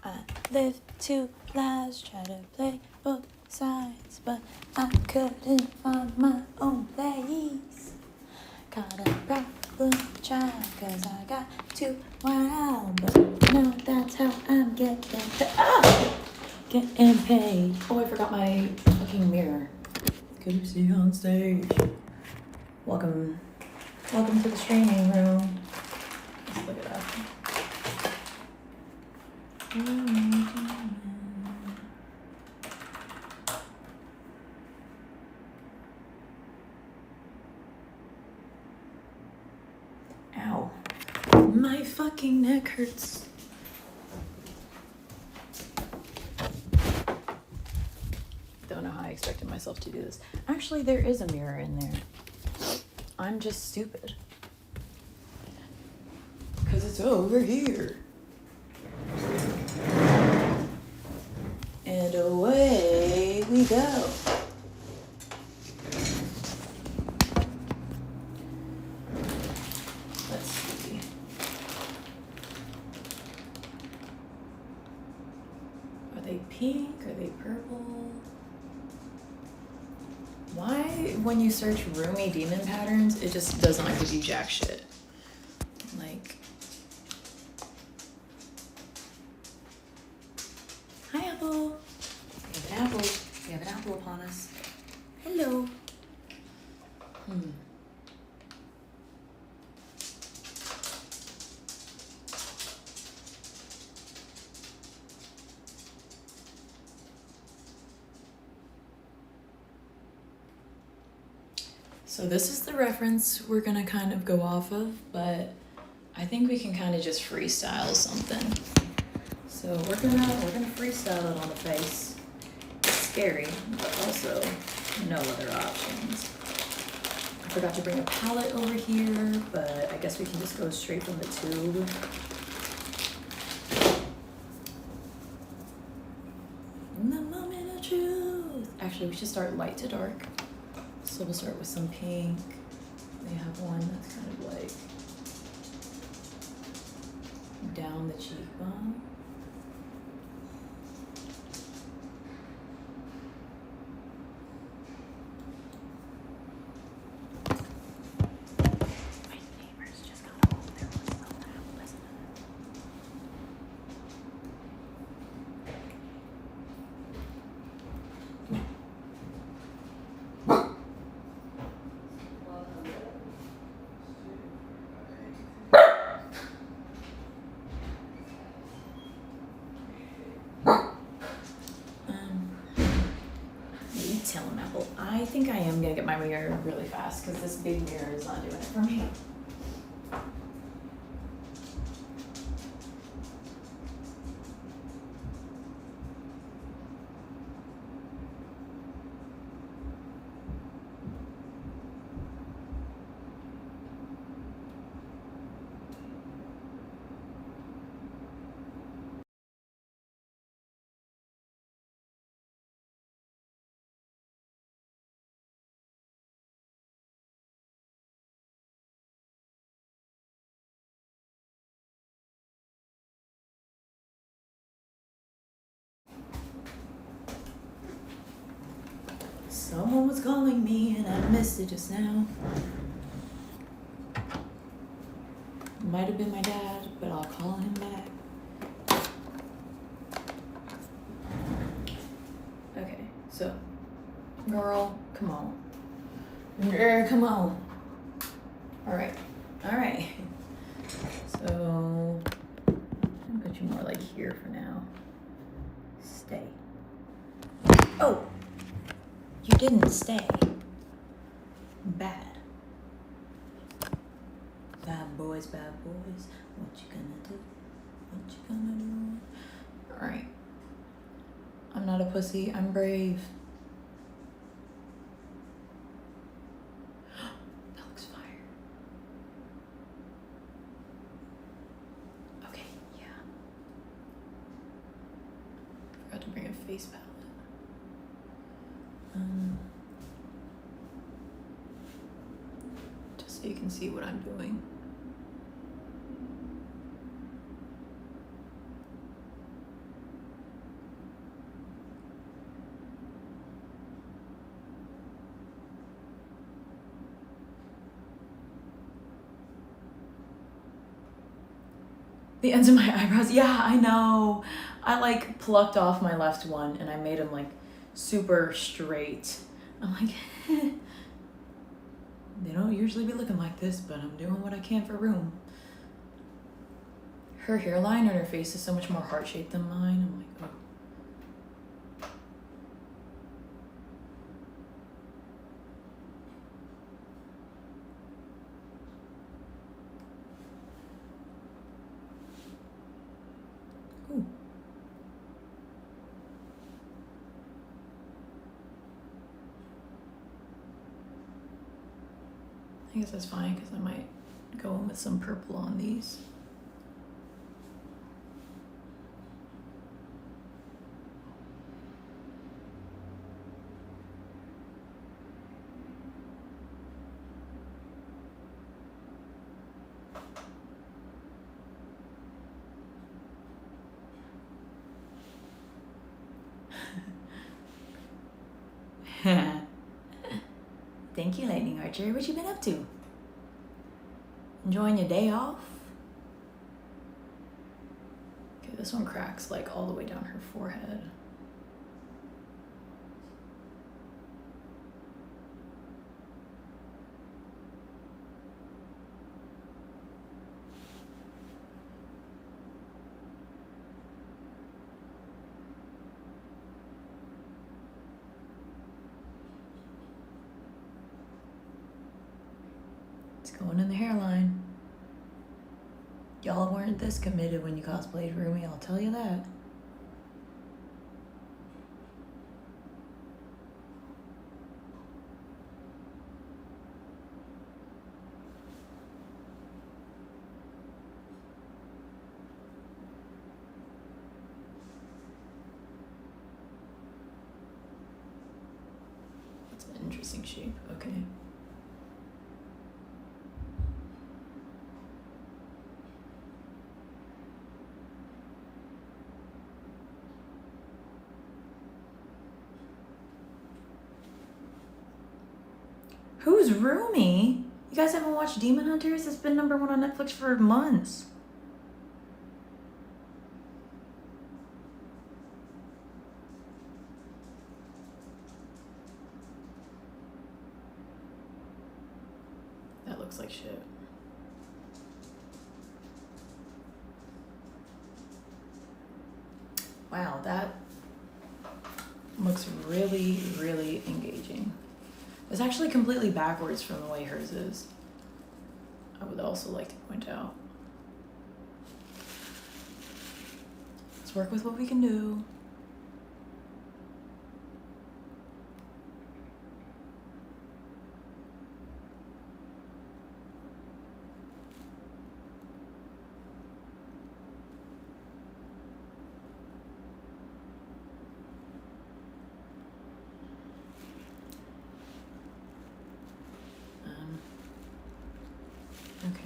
I lived two lives, tried to play both sides, but I couldn't find my own place. Got a problem child, cause I got too wild, but no, that's how I'm getting paid. Oh, I forgot my fucking mirror. Can you see on stage? Welcome to the streaming room. Let's look it up. Ow. My fucking neck hurts. Don't know how I expected myself to do this. Actually, there is a mirror in there. I'm just stupid. Because it's over here. And away we we go. Let's see. Are they pink? Are they purple? Why, when you search roomy demon patterns, it just does not give you jack shit? Like, hi Apple. We have an apple. We have an apple upon us. Hello. So this is the reference we're gonna kind of go off of, but I think we can kind of just freestyle something. So we're gonna freestyle it on the face. It's scary, but also no other options. I forgot to bring a palette over here, but I guess we can just go straight from the tube. In the moment of truth. Actually, we should start light to dark. So we'll start with some pink. They have one that's kind of like down the cheekbone. My neighbors just got home. There was so loud. Listen to that. Tell him, Apple. I think I am gonna get my mirror really fast because this big mirror is not doing it for me. Someone was calling me and I missed it just now. Might have been my dad, but I'll call him back. Okay, so, girl, come on. Come on. All right. So, I'm gonna put you more like here for now. Stay. Oh! You didn't stay. Bad. Bad boys, what you gonna do? What you gonna do? Alright. I'm not a pussy, I'm brave. That looks fire. Okay, yeah. Forgot to bring a face palette. Just so you can see what I'm doing. The ends of my eyebrows, yeah, I know. I like plucked off my left one and I made them like super straight. I'm like, they don't usually be looking like this, but I'm doing what I can for room. Her hairline and her face is so much more heart-shaped than mine. I'm like, oh. Ooh. I guess that's fine because I might go in with some purple on these. Thank you, Lightning Archer. What you been up to? Enjoying your day off? Okay, this one cracks like all the way down her forehead. It's going in the hairline. Y'all weren't this committed when you cosplayed Rumi, I'll tell you that. That's an interesting shape, okay. Who's Rumi? You guys haven't watched Demon Hunters? It's been #1 on Netflix for months. That looks like shit. Wow, that looks really, really engaging. It's actually completely backwards from the way hers is. I would also like to point out. Let's work with what we can do. Okay.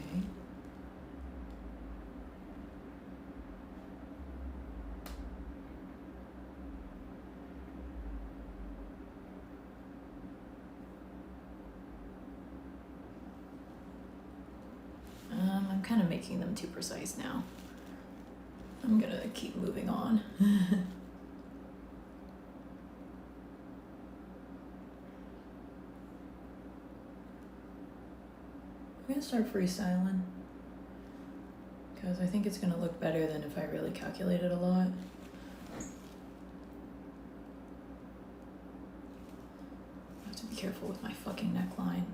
I'm kind of making them too precise now. I'm gonna keep moving on. I'm gonna start freestyling because I think it's gonna look better than if I really calculated a lot. I have to be careful with my fucking neckline.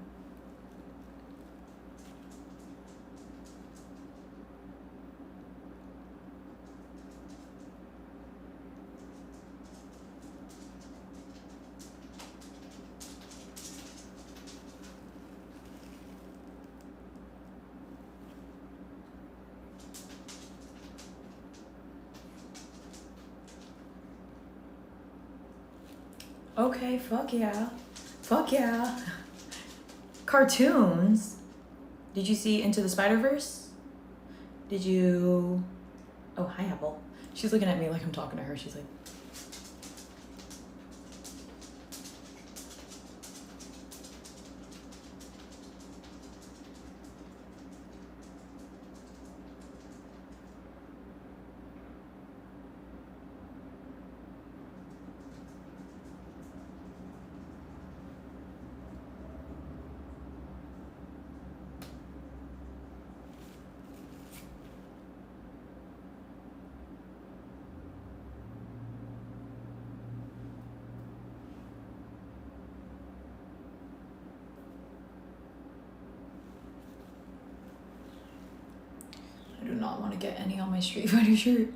Okay, fuck yeah. Fuck yeah. Cartoons? Did you see Into the Spider-Verse? Did you... Oh, hi, Apple. She's looking at me like I'm talking to her. She's like... I do not want to get any on my Street Fighter shirt.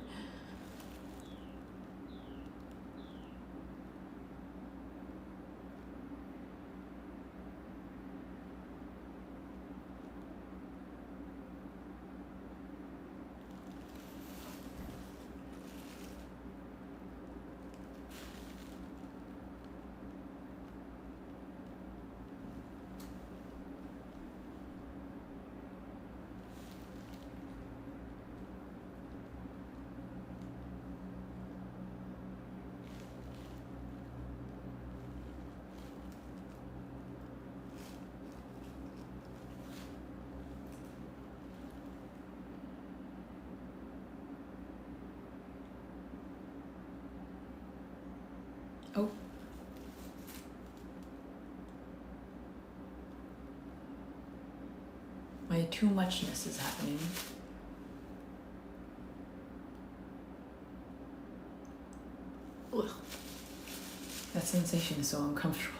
too muchness is happening. Ugh. That sensation is so uncomfortable.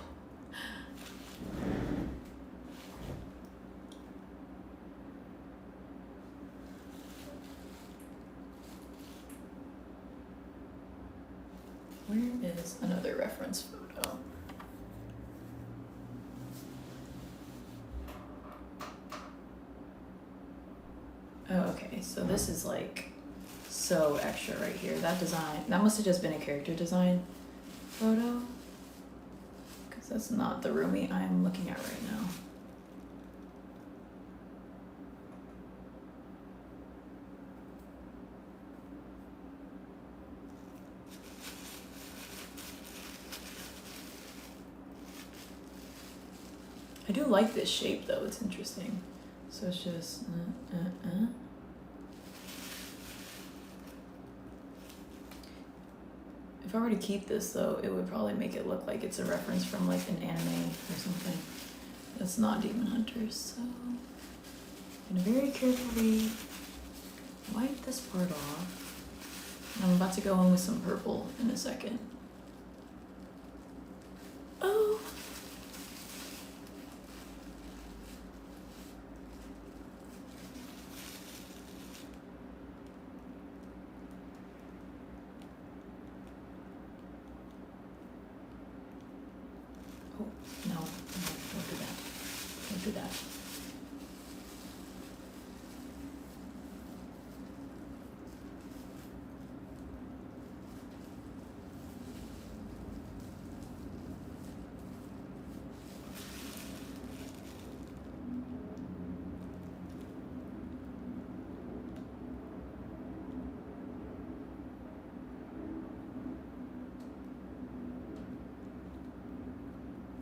Where is another reference photo? Oh, okay, so this is like so extra right here. That design, that must have just been a character design photo, because that's not the rumi I'm looking at right now. I do like this shape though, it's interesting. So it's just, If I were to keep this though, it would probably make it look like it's a reference from like an anime or something. That's not Demon Hunters, so I'm gonna very carefully wipe this part off. And I'm about to go in with some purple in a second. Oh! No, don't do that. Don't do that.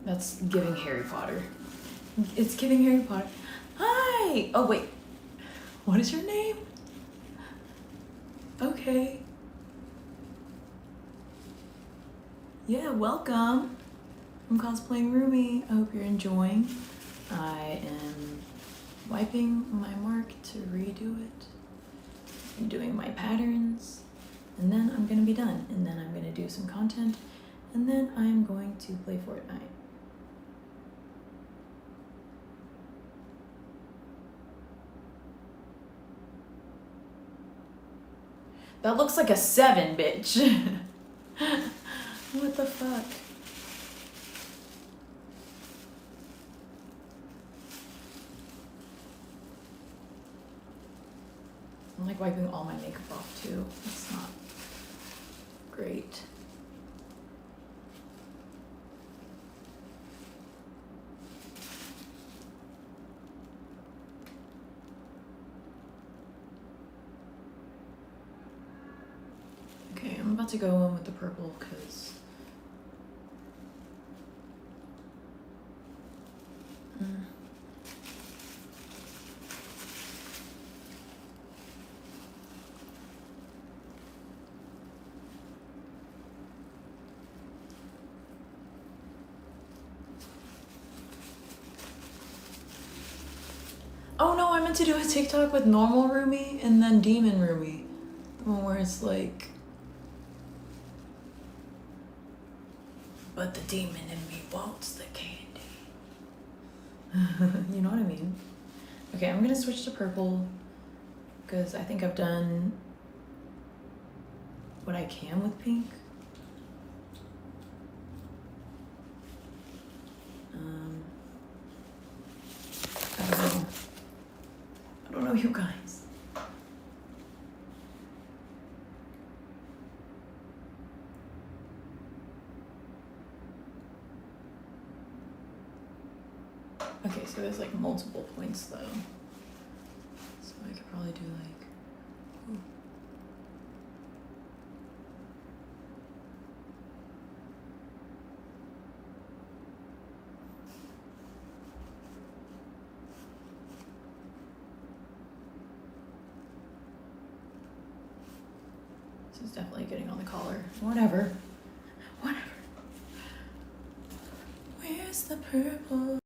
That's giving Harry Potter. It's giving Harry Potter. Hi! Oh, wait. What is your name? Okay. Yeah, welcome. I'm cosplaying Rumi. I hope you're enjoying. I am wiping my mark to redo it. I'm doing my patterns. And then I'm gonna be done. And then I'm gonna do some content. And then I'm going to play Fortnite. That looks like a 7, bitch. What the fuck? I'm like wiping all my makeup off too. That's not great. Okay, I'm about to go in with the purple because oh no, I meant to do a TikTok with normal Rumi and then demon Rumi. The one where it's like, but the demon in me wants the candy. You know what I mean? Okay, I'm gonna switch to purple because I think I've done what I can with pink. I don't know. I don't know, you guys. Okay, so there's like multiple points though. So I could probably do like, ooh. This is definitely getting on the collar. Whatever. Whatever. Where's the purple?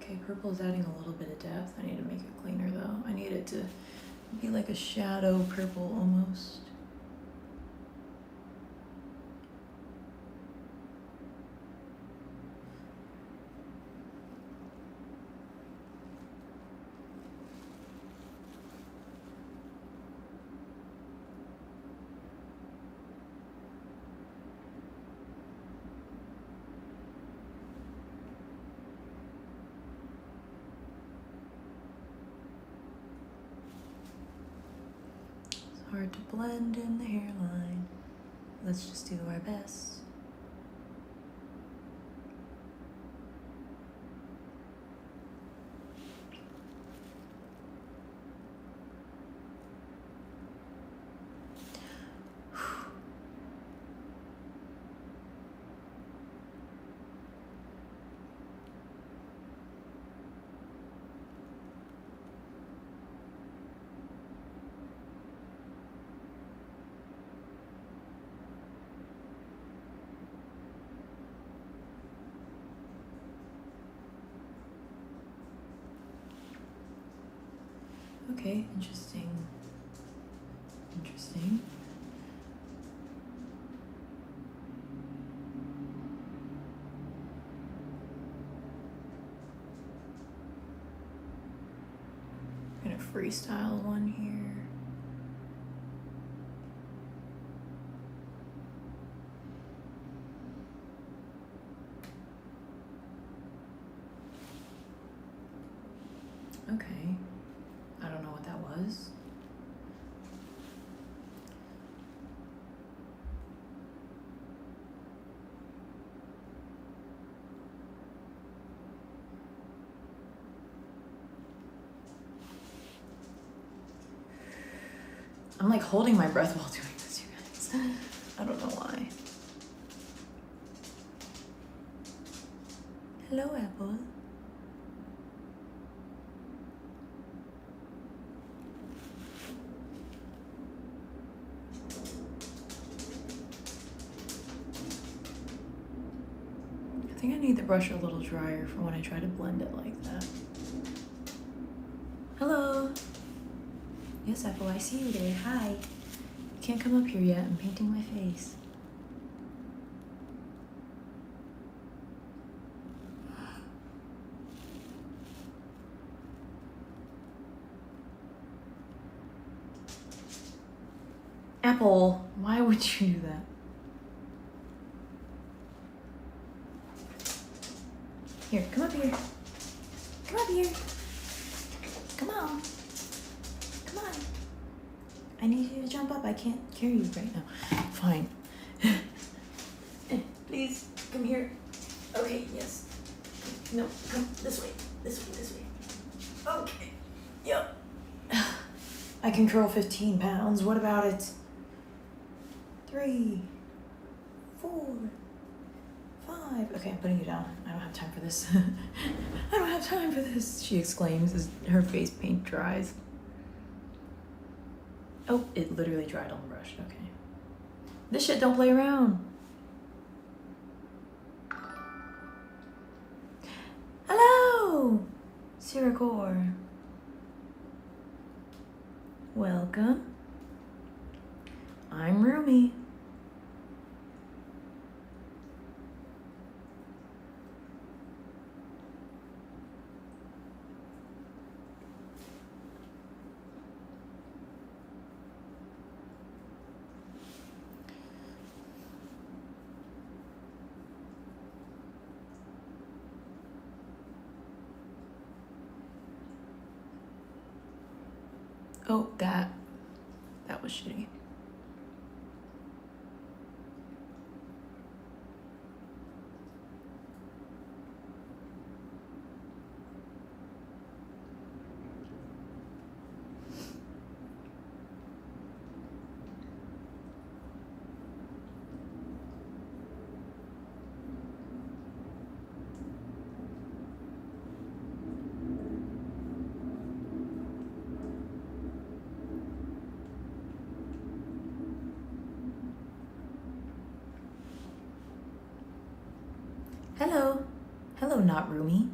Okay, purple is adding a little bit of depth. I need to make it cleaner though. I need it to be like a shadow purple almost. Hard to blend in the hairline. Let's just do our best. Okay, interesting. Interesting. I'm gonna freestyle one here. Okay. I don't know what that was. I'm like holding my breath while doing this, you guys. I don't know why. Hello, Apple. I think I need the brush a little drier for when I try to blend it like that. Hello. Yes, Apple, I see you there. Hi. You can't come up here yet. I'm painting my face. Apple, why would you do that? Here, come up here. Come up here. Come on. Come on. I need you to jump up. I can't carry you right now. Fine. Please, come here. Okay, yes. No, come this way. This way, this way. Okay. Yep. I can curl 15 pounds. What about it? 3, 4, 5. Okay, I'm putting you down. I don't have time for this. I don't have time for this, she exclaims as her face paint dries. Oh, it literally dried on the brush. Okay. This shit don't play around. Hello, Siracor. Welcome. I'm Rumi. Oh, that was shitty. Hello. Hello, not Rumi.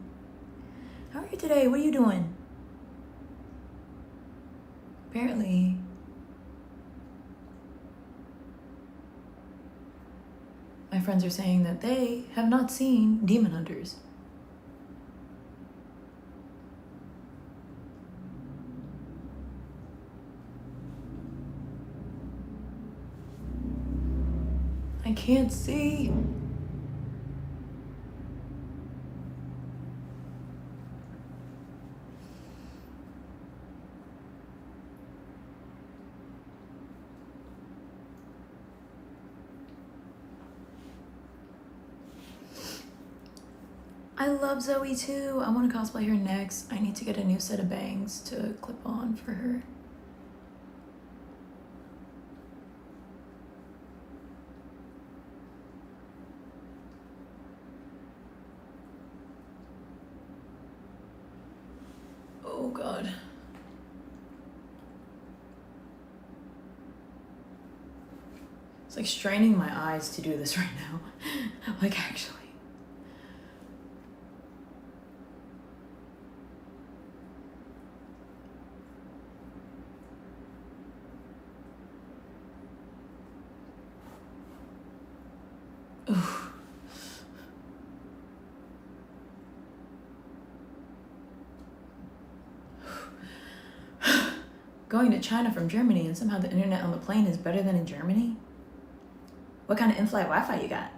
How are you today? What are you doing? Apparently, my friends are saying that they have not seen Demon Hunters. I can't see. I love Zoe too. I want to cosplay her next. I need to get a new set of bangs to clip on for her. Oh God. It's like straining my eyes to do this right now. Like actually. Oof. Going to China from Germany and somehow the internet on the plane is better than in Germany? What kind of in-flight Wi-Fi you got?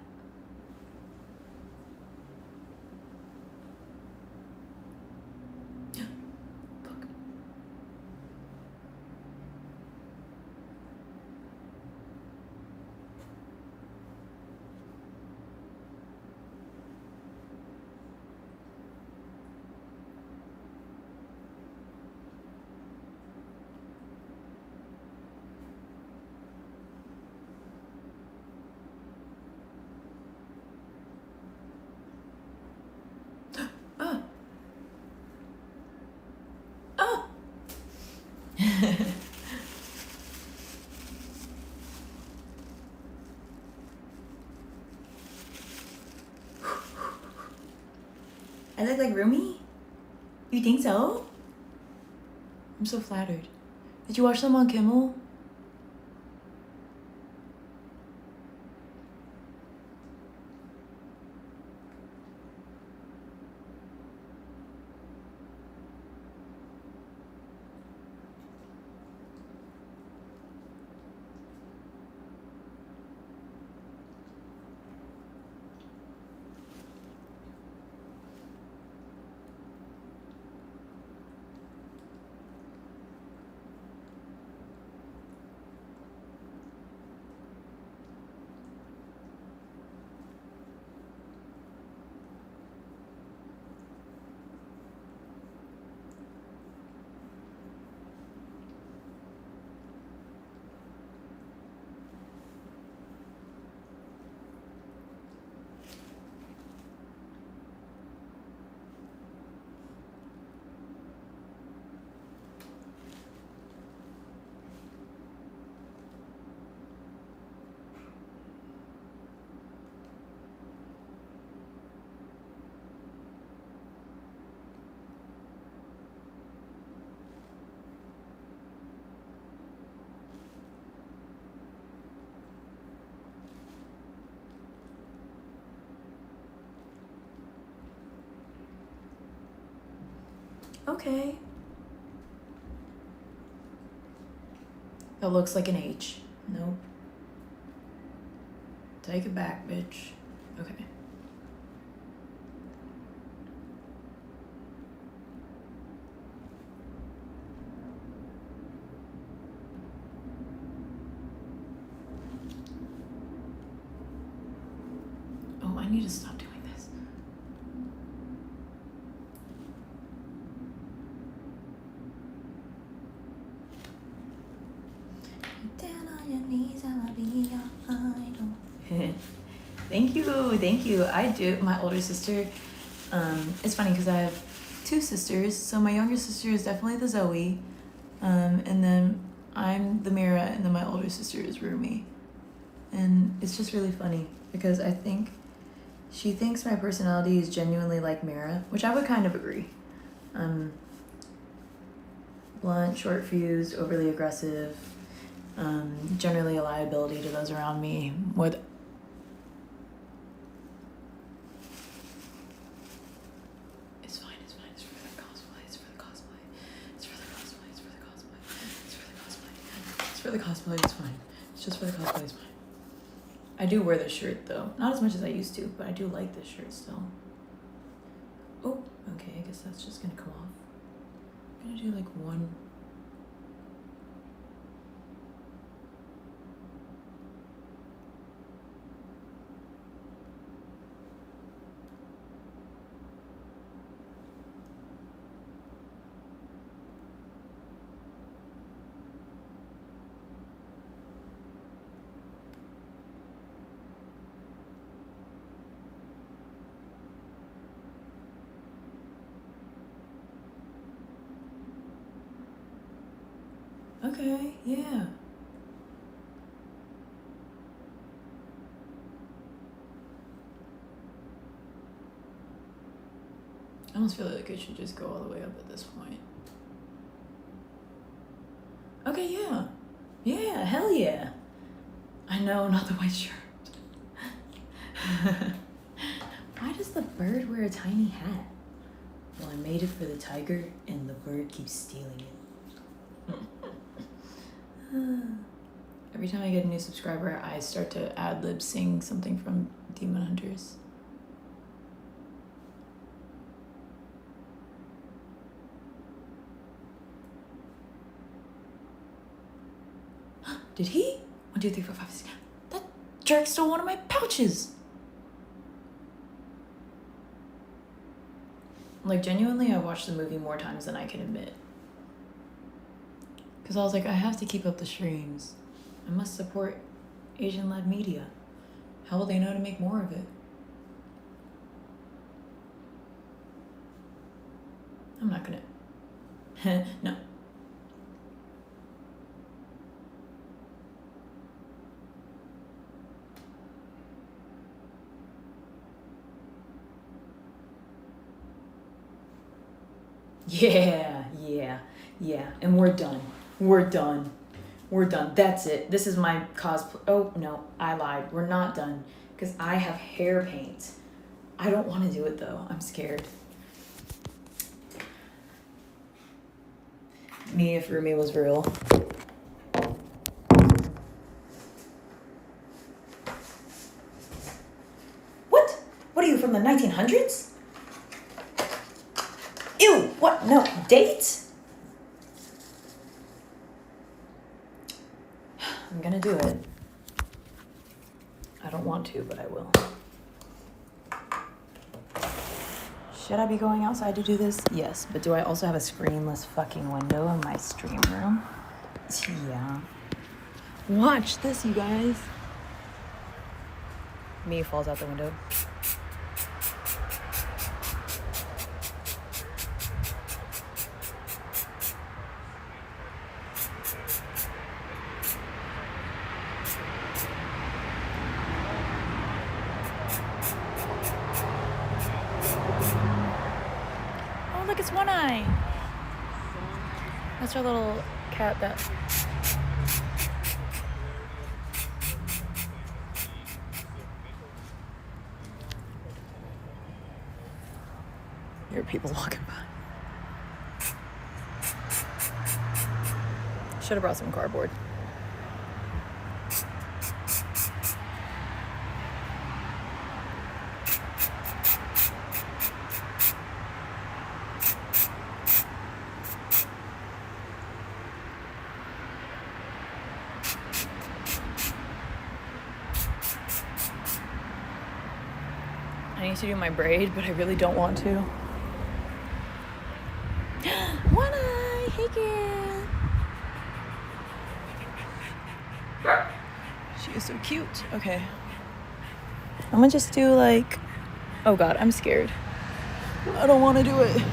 Fuck. Oh. Oh. I look like Rumi? You think so? I'm so flattered. Did you watch them on Kimmel? Okay. That looks like an H. Nope. Take it back, bitch. Okay. Oh, I need to stop doing this. Down on your knees, I'll be your idol. Thank you. I do. My older sister, it's funny because I have two sisters. So my younger sister is definitely the Zoe, and then I'm the Mira, and then my older sister is Rumi. And it's just really funny because she thinks my personality is genuinely like Mira, which I would kind of agree. Blunt, short fused, overly aggressive, generally a liability to those around me. It's fine, it's fine, it's for the cosplay, it's for the cosplay, it's for the cosplay, it's for the cosplay, it's for the cosplay, it's for the cosplay, it's fine. It's just for the cosplay, it's fine. I do wear this shirt though. Not as much as I used to, but I do like this shirt still. Oh, okay, I guess that's just gonna come off. I'm gonna do like one. Okay, yeah. I almost feel like it should just go all the way up at this point. Okay, yeah. Yeah, hell yeah. I know, not the white shirt. Why does the bird wear a tiny hat? Well, I made it for the tiger, and the bird keeps stealing it. Every time I get a new subscriber, I start to ad-lib sing something from Demon Hunters. Did he? 1, 2, 3, 4, 5, 6. That jerk stole one of my pouches. Like, genuinely, I watched the movie more times than I can admit. Because I was like, I have to keep up the streams. I must support Asian-led media. How will they know to make more of it? I'm not gonna. No. Yeah. And we're done. We're done. That's it. This is my cosplay. Oh, no, I lied. We're not done because I have hair paint. I don't want to do it though. I'm scared. Me if Rumi was real. What? What are you, from the 1900s? Ew, what? No, date? I'm gonna do it. I don't want to, but I will. Should I be going outside to do this? Yes, but do I also have a screenless fucking window in my stream room? Yeah. Watch this, you guys. Me falls out the window. Look, it's One Eye. That's our little cat that... There are people walking by. Should have brought some cardboard. I need to do my braid, but I really don't want to. One Eye! Hey, girl! She is so cute. Okay. I'm gonna just do like... Oh God, I'm scared. I don't want to do it.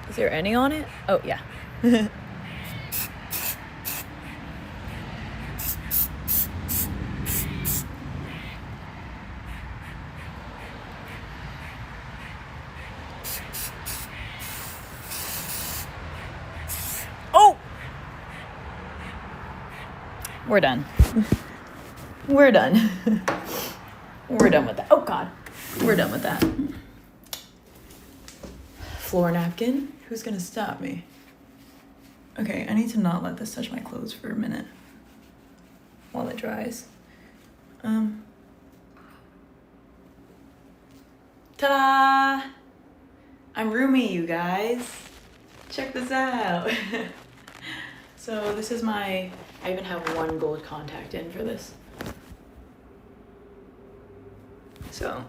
Is there any on it? Oh, yeah. Oh! We're done. We're done. We're done with that. Oh, God. We're done with that. Floor napkin. Who's gonna stop me? Okay, I need to not let this touch my clothes for a minute while it dries. Ta-da! I'm roomy, you guys. Check this out. So this is I even have one gold contact in for this. So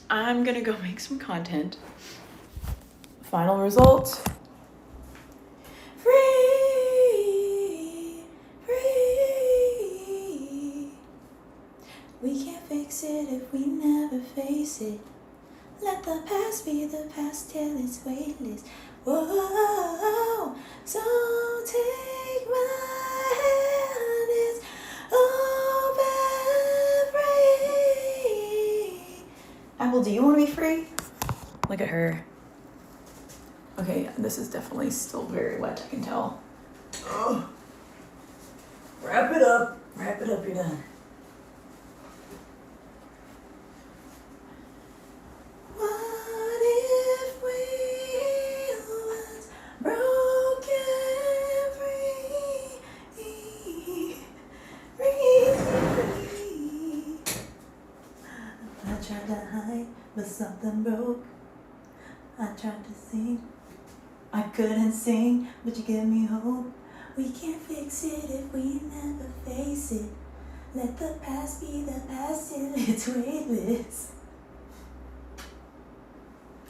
I'm gonna go make some content. Final result. Free, free. We can't fix it if we never face it. Let the past be the past till it's weightless. Whoa, so take my hand, it's open free. Apple, do you want to be free? Look at her. Okay, this is definitely still very wet, I can tell. Ugh. Wrap it up. Wrap it up, you're done. What if we was broken free? I tried to hide, but something broke. I tried to sing, I couldn't sing, but you give me hope. We can't fix it if we never face it. Let the past be the past till it's weightless.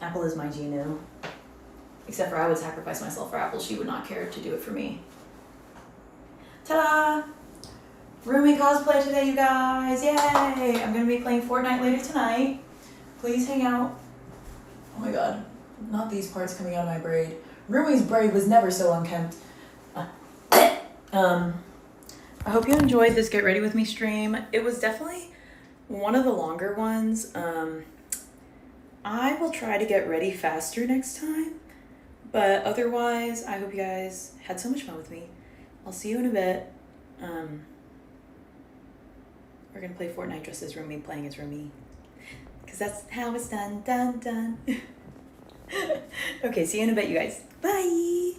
Apple is my Genu. Except for I would sacrifice myself for Apple. She would not care to do it for me. Ta-da! Rumi cosplay today, you guys. Yay! I'm going to be playing Fortnite later tonight. Please hang out. Oh my god. Not these parts coming out of my braid. Rumi's braid was never so unkempt. I hope you enjoyed this Get Ready With Me stream. It was definitely one of the longer ones. I will try to get ready faster next time. But otherwise, I hope you guys had so much fun with me. I'll see you in a bit. We're going to play Fortnite dressed as Rumi, playing as Rumi. Because that's how it's done. Done, done. Okay, see you in a bit, you guys. Bye!